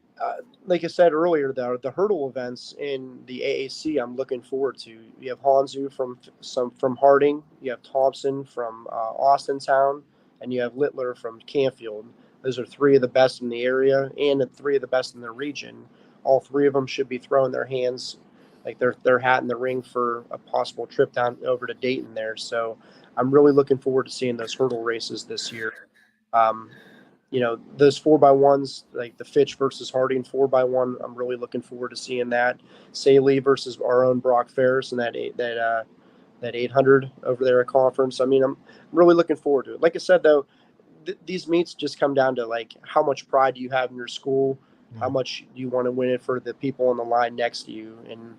like I said earlier, the hurdle events in the AAC I'm looking forward to. You have Hanzu from Harding, you have Thompson from Austintown, and you have Littler from Canfield. Those are 3 of the best in the area and 3 of the best in the region. All 3 of them should be throwing their hands, like their hat in the ring for a possible trip down over to Dayton there. So I'm really looking forward to seeing those hurdle races this year. Those 4x1s, like the Fitch versus Harding 4x1, I'm really looking forward to seeing that. Saley versus our own Brock Ferris and that 800 over there at conference. I mean, I'm really looking forward to it. Like I said, though, these meets just come down to like how much pride do you have in your school. How much do you want to win it for the people on the line next to you? And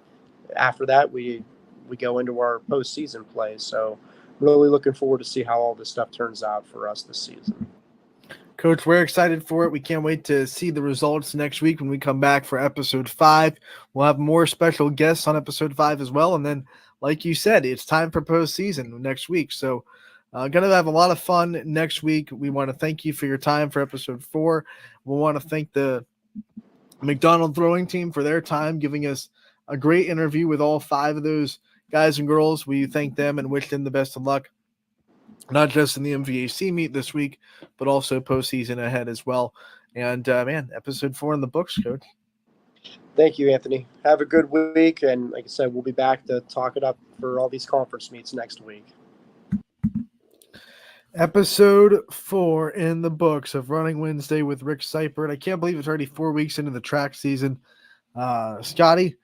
after that, we go into our postseason play. So really looking forward to see how all this stuff turns out for us this season.
Coach, we're excited for it. We can't wait to see the results next week when we come back for episode 5. We'll have more special guests on episode 5 as well. And then, like you said, it's time for postseason next week. So going to have a lot of fun next week. We want to thank you for your time for episode 4. We want to thank the McDonald throwing team for their time, giving us a great interview with all 5 of those guys and girls. We thank them and wish them the best of luck, not just in the MVAC meet this week, but also postseason ahead as well. And, man, episode 4 in the books, Coach.
Thank you, Anthony. Have a good week. And like I said, we'll be back to talk it up for all these conference meets next week.
Episode 4 in the books of Running Wednesday with Rick Seipert. I can't believe it's already 4 weeks into the track season. Scotty,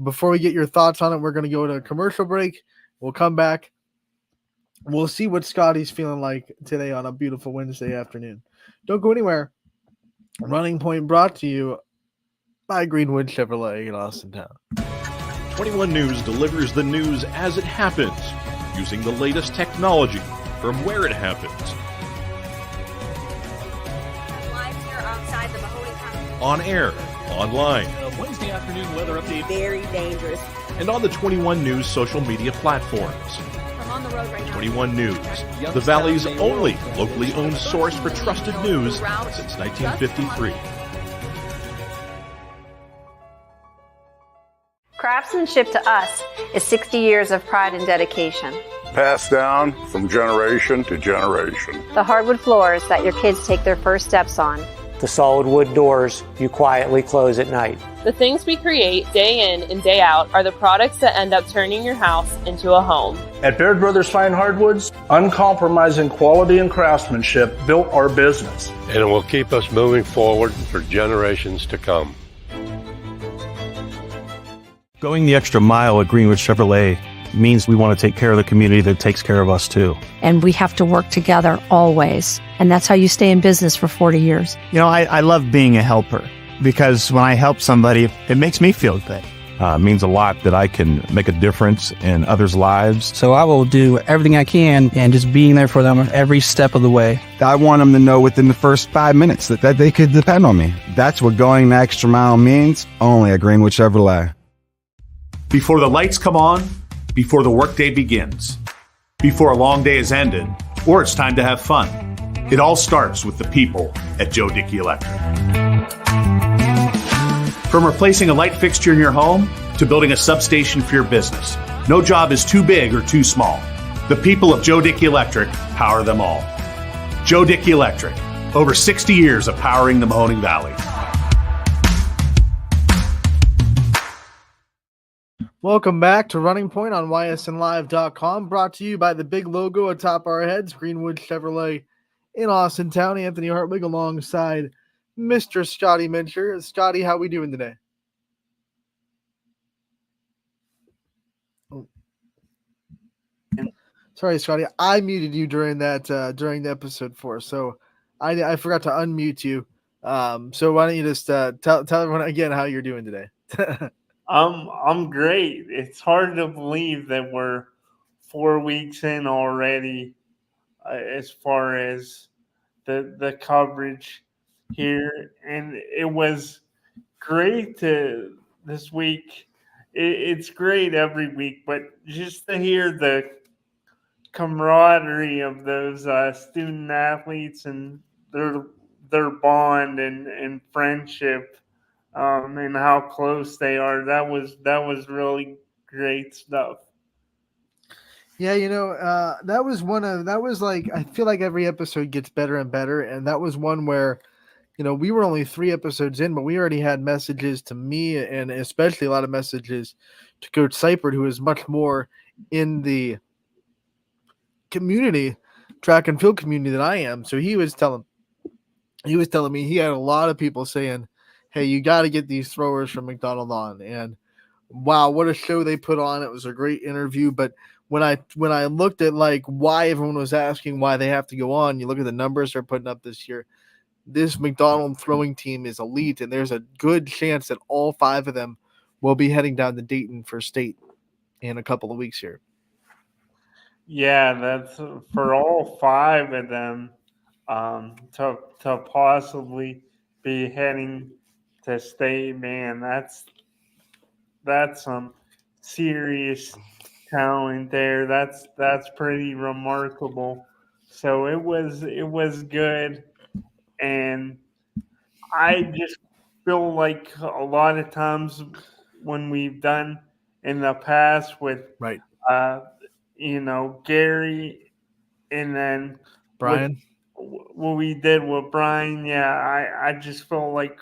before we get your thoughts on it, we're going to go to a commercial break. We'll come back. We'll see what Scotty's feeling like today on a beautiful Wednesday afternoon. Don't go anywhere. Running Point brought to you by Greenwood Chevrolet in Austintown.
21 News delivers the news as it happens, using the latest technology from where it happens.
Live here outside the Mahoney County.
On air, online,
Wednesday afternoon weather update.
Very dangerous.
and on the 21 News social media platforms.
I'm on the road right now.
21 News, the Valley's only locally owned source for trusted news since 1953.
Craftsmanship to us is 60 years of pride and dedication.
Passed down from generation to generation.
The hardwood floors that your kids take their first steps on.
The solid wood doors you quietly close at night.
The things we create day in and day out are the products that end up turning your house into a home.
At Baird Brothers Fine Hardwoods, uncompromising quality and craftsmanship built our business.
And it will keep us moving forward for generations to come.
Going the extra mile at Greenwood Chevrolet means we want to take care of the community that takes care of us too.
And we have to work together always. And that's how you stay in business for 40 years.
You know, I love being a helper because when I help somebody, it makes me feel good.
It means a lot that I can make a difference in others' lives.
So I will do everything I can and just being there for them every step of the way.
I want them to know within the first 5 minutes that they could depend on me. That's what going the extra mile means, only at Greenwood Chevrolet.
Before the lights come on, before the workday begins, before a long day is ended, or it's time to have fun. It all starts with the people at Joe Dickey Electric. From replacing a light fixture in your home to building a substation for your business, no job is too big or too small. The people of Joe Dickey Electric power them all. Joe Dickey Electric, over 60 years of powering the Mahoning Valley.
Welcome back to Running Point on ysnlive.com, brought to you by the big logo atop our heads, Greenwood Chevrolet in Austintown. Anthony Hartwig alongside Mr. Scotty Mincher. Scotty, how we doing today? Oh. Sorry, Scotty, I muted you during during the episode 4, so I forgot to unmute you. So why don't you just tell everyone again how you're doing today?
I'm great. It's hard to believe that we're 4 weeks in already as far as the coverage here. And it was great this week. It's great every week, but just to hear the camaraderie of those student athletes and their bond and friendship, and how close they are. That was really great stuff.
Yeah, that was like, I feel like every episode gets better and better. And that was one where, we were only 3 episodes in, but we already had messages to me and especially a lot of messages to Coach Seipert, who is much more in the community, track and field community than I am. So he was telling me he had a lot of people saying, hey, you got to get these throwers from McDonald on. And wow, what a show they put on. It was a great interview. But when I looked at like why everyone was asking why they have to go on, you look at the numbers they're putting up this year. this McDonald throwing team is elite, and there's a good chance that all 5 of them will be heading down to Dayton for state in a couple of weeks here.
Yeah, that's for all 5 of them to possibly be heading to state. Man, that's some serious talent there. That's pretty remarkable. So it was good, and I just feel like a lot of times when we've done in the past with
Right.
Gary, and then
Brian,
what we did with Brian, I just feel like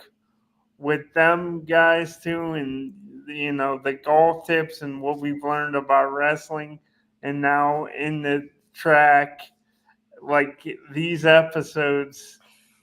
with them guys too, and the golf tips and what we've learned about wrestling, and now in the track, like these episodes,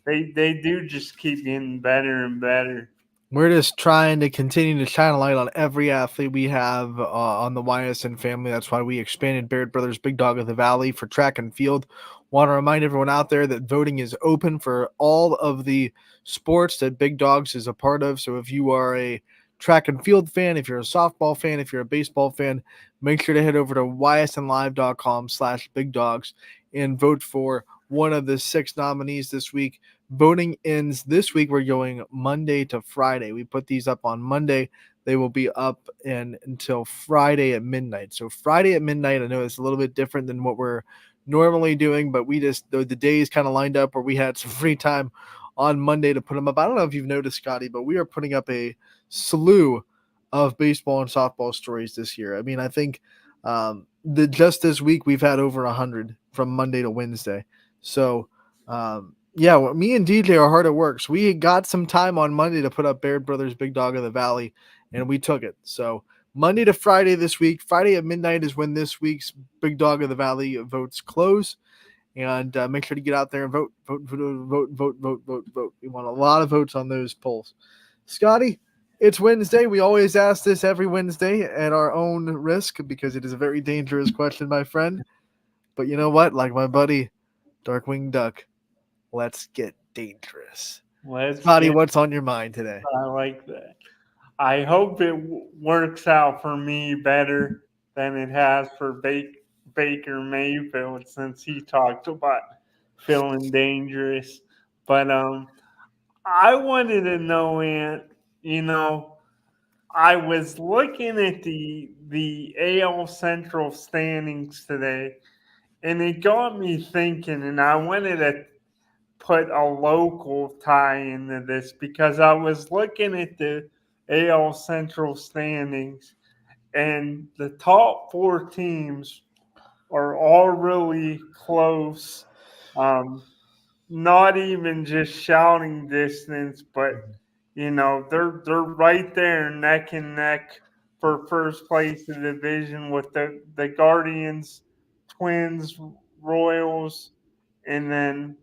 they do just keep getting better and better.
we're just trying to continue to shine a light on every athlete we have on the YSN family. That's why we expanded Baird Brothers Big Dog of the Valley for track and field. Want to remind everyone out there that voting is open for all of the sports that Big Dogs is a part of. So if you are a track and field fan, if you're a softball fan, if you're a baseball fan, make sure to head over to ysnlive.com/big dogs and vote for one of the 6 nominees this week. Voting ends this week. We're going Monday to Friday. We put these up on Monday. They will be up until Friday at midnight. So Friday at midnight, I know it's a little bit different than what we're normally doing, but we just, the days kind of lined up where we had some free time on Monday to put them up. I don't know if you've noticed, Scotty, but we are putting up a slew of baseball and softball stories this year. I mean, I think just this week we've had over 100 from Monday to Wednesday. So, yeah, well, me and DJ are hard at work. So we got some time on Monday to put up Baird Brothers Big Dog of the Valley, and we took it. So Monday to Friday this week. Friday at midnight is when this week's Big Dog of the Valley votes close. And make sure to get out there and vote. We want a lot of votes on those polls. Scotty, it's Wednesday. We always ask this every Wednesday at our own risk because it is a very dangerous question, my friend. But you know what? Like my buddy Darkwing Duck, let's get dangerous. Scotty, what's on your mind today?
I like that. I hope it works out for me better than it has for Baker Mayfield, since he talked about feeling dangerous. But I wanted to know, Ant, I was looking at the AL Central standings today, and it got me thinking, and I wanted to put a local tie into this because I was looking at the AL Central standings, and the top 4 teams are all really close. Not even just shouting distance, but they're right there neck and neck for first place in the division with the Guardians, Twins, Royals, and then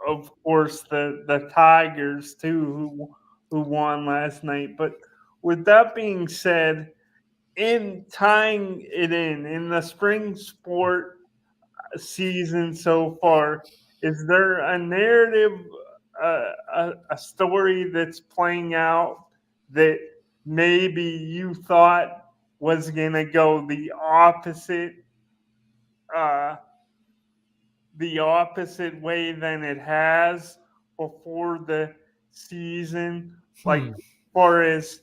of course the Tigers too, who won last night. But with that being said, in tying it in the spring sport season so far, is there a narrative, a story that's playing out that maybe you thought was going to go the opposite way than it has before the season, like far as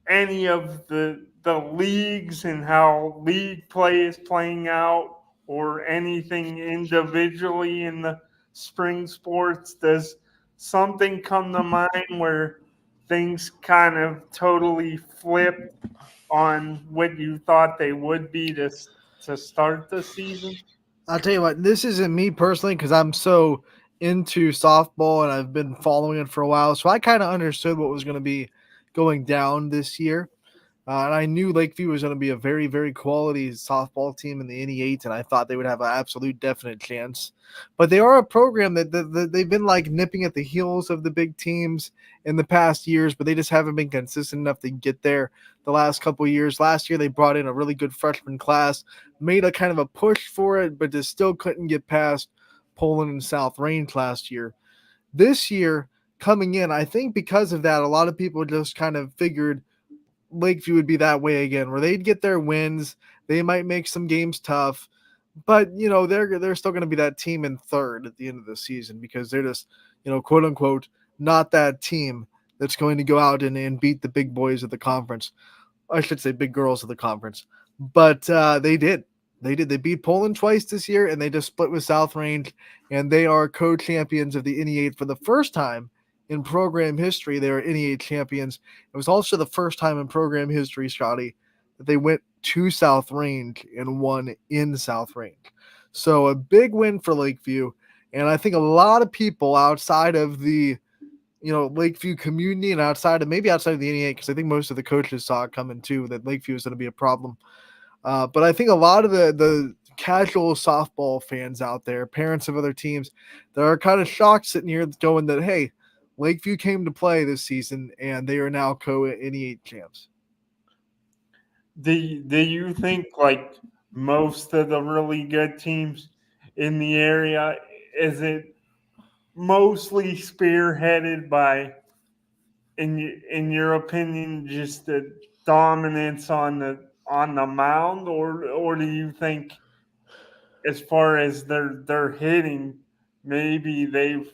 any of the leagues and how league play is playing out, or anything individually in the spring sports? Does something come to mind where things kind of totally flip on what you thought they would be to start the season?
I'll tell you what, this isn't me personally because I'm so into softball and I've been following it for a while. So I kind of understood what was going to be going down this year. And I knew Lakeview was going to be a very, very quality softball team in the NE8, and I thought they would have an absolute definite chance. But they are a program that they've been like nipping at the heels of the big teams in the past years, but they just haven't been consistent enough to get there the last couple of years. Last year, they brought in a really good freshman class, made a kind of a push for it, but just still couldn't get past Poland and South Range last year. This year, coming in, I think because of that, a lot of people just kind of figured Lakeview would be that way again, where they'd get their wins. They might make some games tough, but they're still going to be that team in third at the end of the season because they're just quote unquote not that team that's going to go out and beat the big boys of the conference. I should say big girls of the conference, but they did. They beat Poland twice this year, and they just split with South Range, and they are co-champions of the NE8 for the first time in program history. They are NE8 champions. It was also the first time in program history, Scotty, that they went to South Range and won in South Range. So a big win for Lakeview, and I think a lot of people outside of the Lakeview community and outside of the NE8, because I think most of the coaches saw it coming too, that Lakeview is going to be a problem. But I think a lot of the casual softball fans out there, parents of other teams, that are kind of shocked sitting here going that, hey, Lakeview came to play this season and they are now NE8 champs.
Do you think like most of the really good teams in the area, is it mostly spearheaded by, in your opinion, just the dominance on the mound, or do you think, as far as their hitting, maybe they've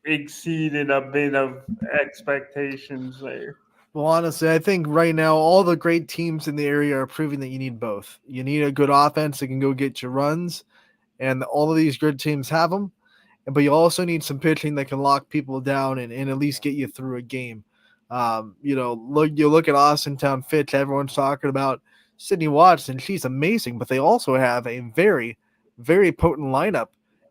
exceeded a bit of expectations there?
Well, honestly, I think right now all the great teams in the area are proving that you need both. You need a good offense that can go get your runs, and all of these good teams have them. But you also need some pitching that can lock people down and at least get you through a game. You look at Austintown Fitch. Everyone's talking about Sydney Watson. She's amazing, but they also have a very, very potent lineup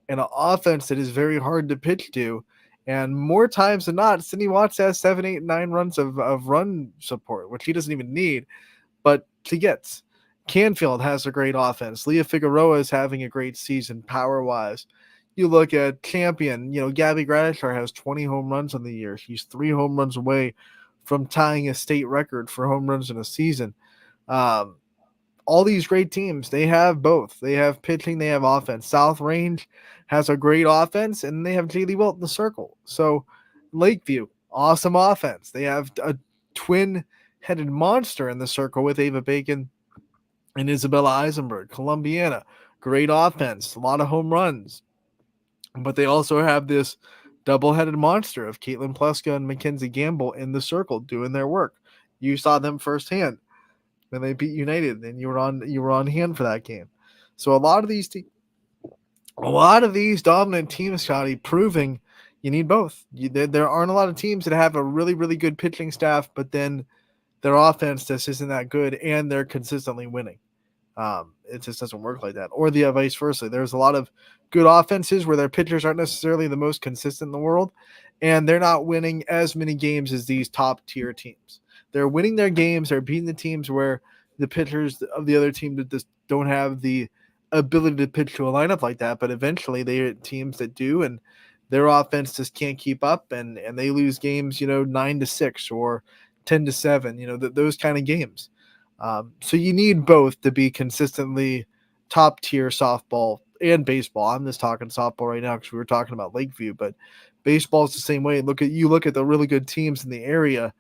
and an offense that is very hard to pitch to. And more times than not, Sydney Watts has 7, 8, 9 runs of run support, which he doesn't even need, but she gets. Canfield has a great offense. Leah Figueroa is having a great season power-wise. You look at Champion, Gabby Gradishar has 20 home runs on the year. She's 3 home runs away from tying a state record for home runs in a season. All these great teams, they have both. They have pitching, they have offense. South Range has a great offense, and they have Jaylee Wilt in the circle. So Lakeview, awesome offense. They have a twin-headed monster in the circle with Ava Bacon and Isabella Eisenberg. Columbiana, great offense, a lot of home runs. But they also have this double-headed monster of Caitlin Pleska and Mackenzie Gamble in the circle doing their work. You saw them firsthand when they beat United, and you were on hand for that game. So a lot of these dominant teams, Scotty, proving you need both. There aren't a lot of teams that have a really, really good pitching staff, but then their offense just isn't that good, and they're consistently winning. It just doesn't work like that. Or the vice versa. There's a lot of good offenses where their pitchers aren't necessarily the most consistent in the world, and they're not winning as many games as these top tier teams. They're winning their games. They're beating the teams where the pitchers of the other team that just don't have the ability to pitch to a lineup like that. But eventually, they are teams that do, and their offense just can't keep up, and they lose games, 9-6 or 10-7. Those kind of games. So you need both to be consistently top tier softball and baseball. I'm just talking softball right now because we were talking about Lakeview, but baseball is the same way. Look at the really good teams in the area.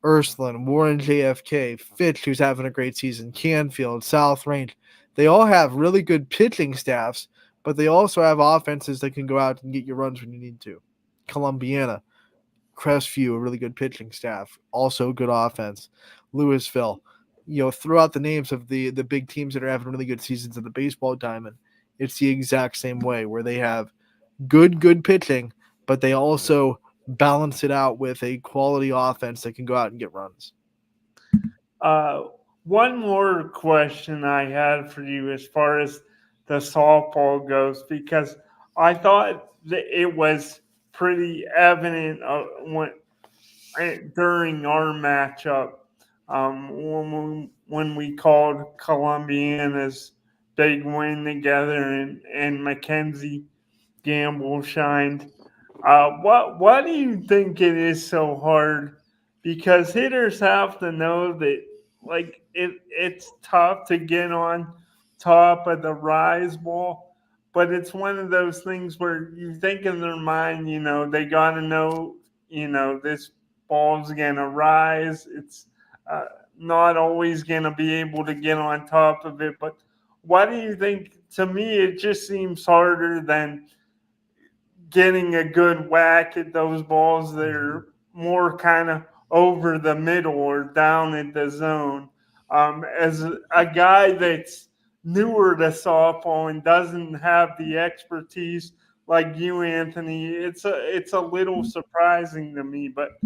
Ursuline, Warren JFK, Fitch, who's having a great season, Canfield, South Range. They all have really good pitching staffs, but they also have offenses that can go out and get you runs when you need to. Columbiana, Crestview, a really good pitching staff, also good offense. Louisville, throughout the names of the big teams that are having really good seasons in the baseball diamond, it's the exact same way where they have good pitching, but they also balance it out with a quality offense that can go out and get runs.
One more question I had for you as far as the softball goes, because I thought that it was pretty evident during our matchup when we called Columbiana's big win together and Mackenzie Gamble shined. Why do you think it is so hard? Because hitters have to know that, it's tough to get on top of the rise ball, but it's one of those things where you think in their mind, they got to know, this ball's going to rise. It's not always going to be able to get on top of it. But why do you think, to me, it just seems harder than getting a good whack at those balls that are more kind of over the middle or down at the zone? As a guy that's newer to softball and doesn't have the expertise like you, Anthony, it's a little surprising to me. But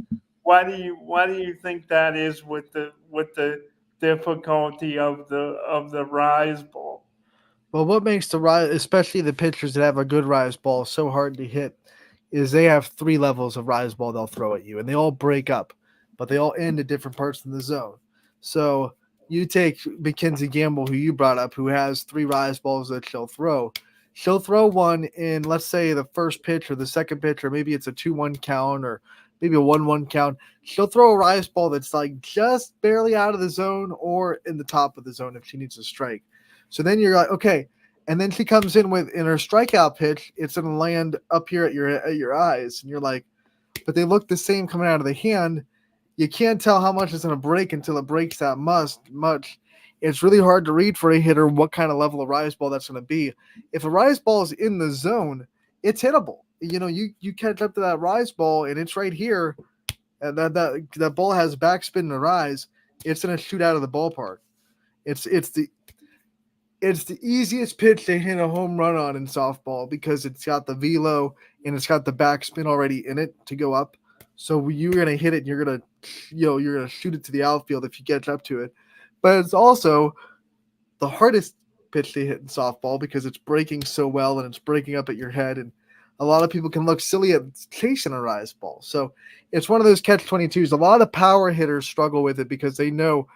why do you think that is with the difficulty of the rise ball?
Well, what makes the rise, especially the pitchers that have a good rise ball, so hard to hit, is they have 3 levels of rise ball they'll throw at you, and they all break up, but they all end at different parts in the zone. So you take Mackenzie Gamble, who you brought up, who has 3 rise balls that she'll throw. She'll throw one in, let's say, the first pitch or the second pitch, or maybe it's a 2-1 count or maybe a 1-1 count. She'll throw a rise ball that's like just barely out of the zone or in the top of the zone if she needs a strike. So then you're like, okay. And then she comes in her strikeout pitch, it's going to land up here at your eyes. And you're like, but they look the same coming out of the hand. You can't tell how much it's going to break until it breaks that much. It's really hard to read for a hitter what kind of level of rise ball that's going to be. If a rise ball is in the zone, it's hittable. You catch up to that rise ball and it's right here, and that ball has backspin and a rise. It's going to shoot out of the ballpark. It's the easiest pitch to hit a home run on in softball because it's got the velo and it's got the backspin already in it to go up. So you're going to hit it and you're going to shoot it to the outfield if you catch up to it. But it's also the hardest pitch to hit in softball because it's breaking so well and it's breaking up at your head. And a lot of people can look silly at chasing a rise ball. So it's one of those catch-22s. A lot of power hitters struggle with it because they know,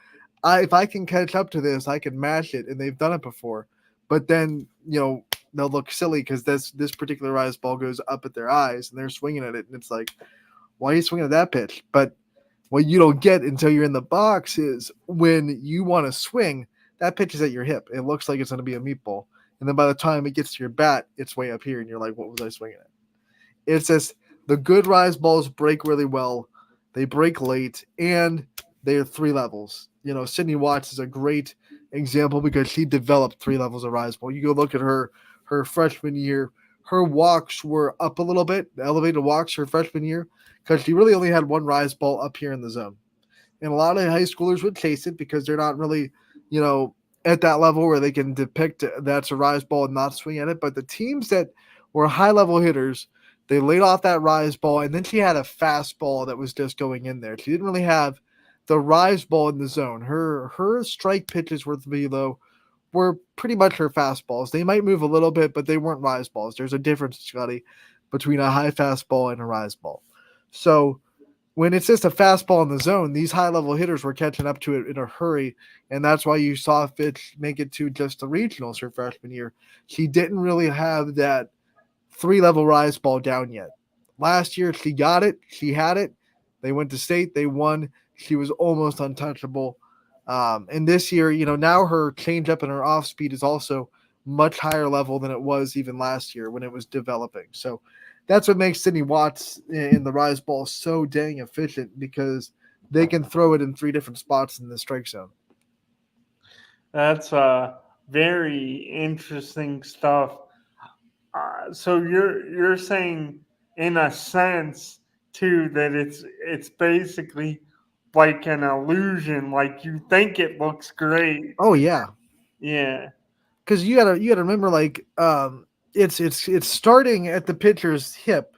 if I can catch up to this, I can match it, and they've done it before. But then, they'll look silly because this particular rise ball goes up at their eyes, and they're swinging at it, and it's like, why are you swinging at that pitch? But what you don't get until you're in the box is when you want to swing, that pitch is at your hip. It looks like it's going to be a meatball. And then by the time it gets to your bat, it's way up here, and you're like, what was I swinging at? It's just the good rise balls break really well. They break late, and they're 3 levels. Sydney Watts is a great example because she developed 3 levels of rise ball. You go look at her freshman year. Her walks were up a little bit, elevated walks her freshman year, because she really only had 1 rise ball up here in the zone. And a lot of high schoolers would chase it because they're not really, at that level where they can depict that's a rise ball and not swing at it. But the teams that were high-level hitters, they laid off that rise ball, and then she had a fastball that was just going in there. She didn't really have the rise ball in the zone. Her strike pitches with velo were pretty much her fastballs. They might move a little bit, but they weren't rise balls. There's a difference, Scotty, between a high fastball and a rise ball. So when it's just a fastball in the zone, these high-level hitters were catching up to it in a hurry, and that's why you saw Fitch make it to just the regionals her freshman year. She didn't really have that 3-level rise ball down yet. Last year, she got it. She had it. They went to state. They won. She was almost untouchable. And this year, now her changeup and her off speed is also much higher level than it was even last year when it was developing. So that's what makes Sydney Watts in the rise ball so dang efficient, because they can throw it in 3 different spots in the strike zone.
That's very interesting stuff. So you're saying, in a sense, too, that it's basically like an illusion. Like, you think it looks great.
Oh yeah,
yeah.
Because you gotta remember, like, it's starting at the pitcher's hip.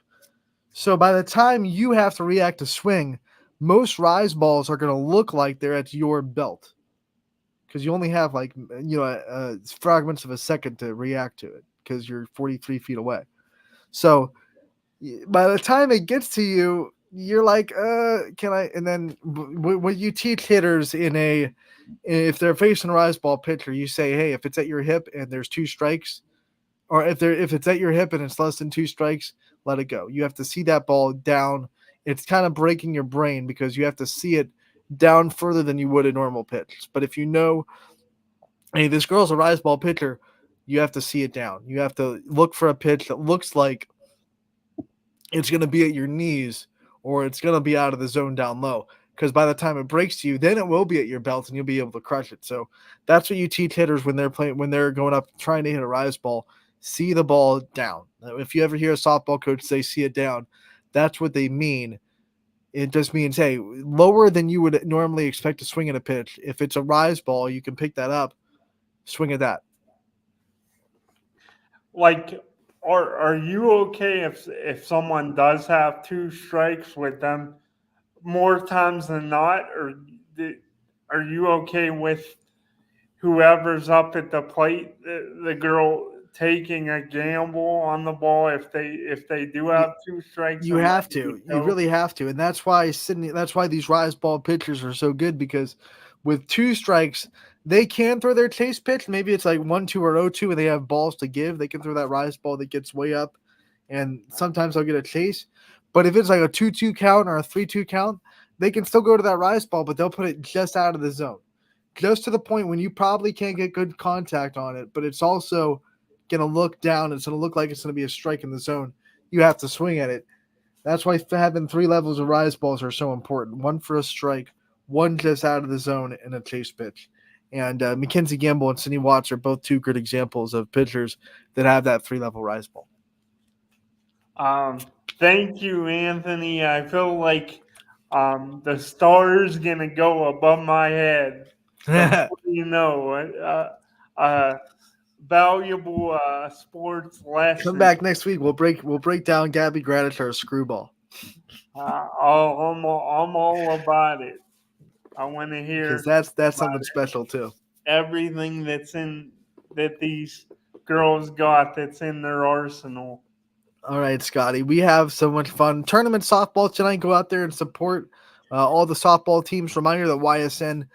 So by the time you have to react to swing, most rise balls are going to look like they're at your belt, because you only have fragments of a second to react to it because you're 43 feet away. So by the time it gets to you, you're like, can I? And then when you teach hitters if they're facing a rise ball pitcher, you say, hey, if it's at your hip and there's 2 strikes, or if it's at your hip and it's less than 2 strikes, let it go. You have to see that ball down. It's kind of breaking your brain because you have to see it down further than you would a normal pitch. But if you know, hey, this girl's a rise ball pitcher, you have to see it down. You have to look for a pitch that looks like it's going to be at your knees or it's going to be out of the zone down low. Because by the time it breaks to you, then it will be at your belt and you'll be able to crush it. So that's what you teach hitters when they're going up trying to hit a rise ball. See the ball down. If you ever hear a softball coach say see it down, that's what they mean. It just means, hey, lower than you would normally expect to swing at a pitch. If it's a rise ball, you can pick that up, swing at that.
Like, are you okay if someone does have 2 strikes with them more times than not, or are you okay with whoever's up at the plate, the girl taking a gamble on the ball if they do have 2 strikes?
You have to. You really have to. And that's why these rise ball pitchers are so good, because with 2 strikes, they can throw their chase pitch. Maybe it's like 1-2 or 0-2 and they have balls to give. They can throw that rise ball that gets way up, and sometimes they'll get a chase. But if it's like a 2-2 count or a 3-2 count, they can still go to that rise ball, but they'll put it just out of the zone. Just to the point when you probably can't get good contact on it, but it's also going to look down. It's going to look like it's going to be a strike in the zone. You have to swing at it. That's why having 3 levels of rise balls are so important. 1 for a strike, 1 just out of the zone, and a chase pitch. And Mackenzie Gamble and Sidney Watts are both 2 good examples of pitchers that have that 3-level rise ball.
Thank you, Anthony. I feel like the star's going to go above my head. You know, valuable sports lesson.
Come back next week. We'll break down Gabby Gratish's screwball.
I'm all about it. I want to hear,
because that's something special too.
Everything that these girls got that's in their arsenal.
All right, Scotty. We have so much fun. Tournament softball tonight. Go out there and support all the softball teams. Reminder that YSN,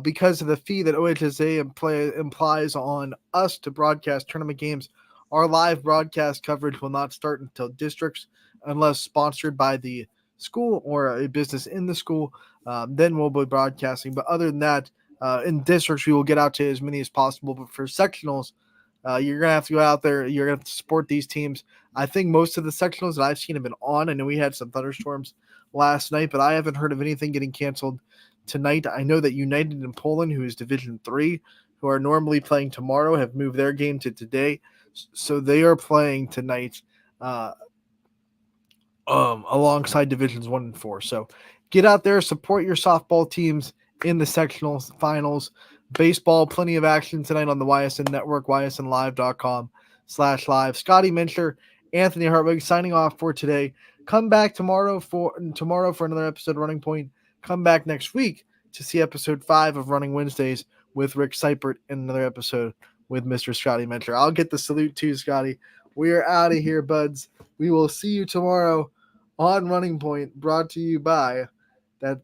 because of the fee that OHSA implies on us to broadcast tournament games, our live broadcast coverage will not start until districts unless sponsored by the school or a business in the school. Then we'll be broadcasting. But other than that, in districts, we will get out to as many as possible. But for sectionals, you're going to have to go out there. You're going to have to support these teams. I think most of the sectionals that I've seen have been on. I know we had some thunderstorms last night, but I haven't heard of anything getting canceled tonight. I know that United in Poland, who is Division 3, who are normally playing tomorrow, have moved their game to today. So they are playing tonight alongside Divisions 1 and 4. So get out there, support your softball teams in the sectionals, finals. Baseball, plenty of action tonight on the YSN Network, ysnlive.com/live. Scotty Mincher, Anthony Hartwig signing off for today. Come back tomorrow for another episode of Running Point. Come back next week to see episode 5 of Running Wednesdays with Rick Seipert and another episode with Mr. Scotty Mincher. I'll get the salute too, Scotty. We are out of here, buds. We will see you tomorrow on Running Point, brought to you by that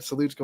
salute's going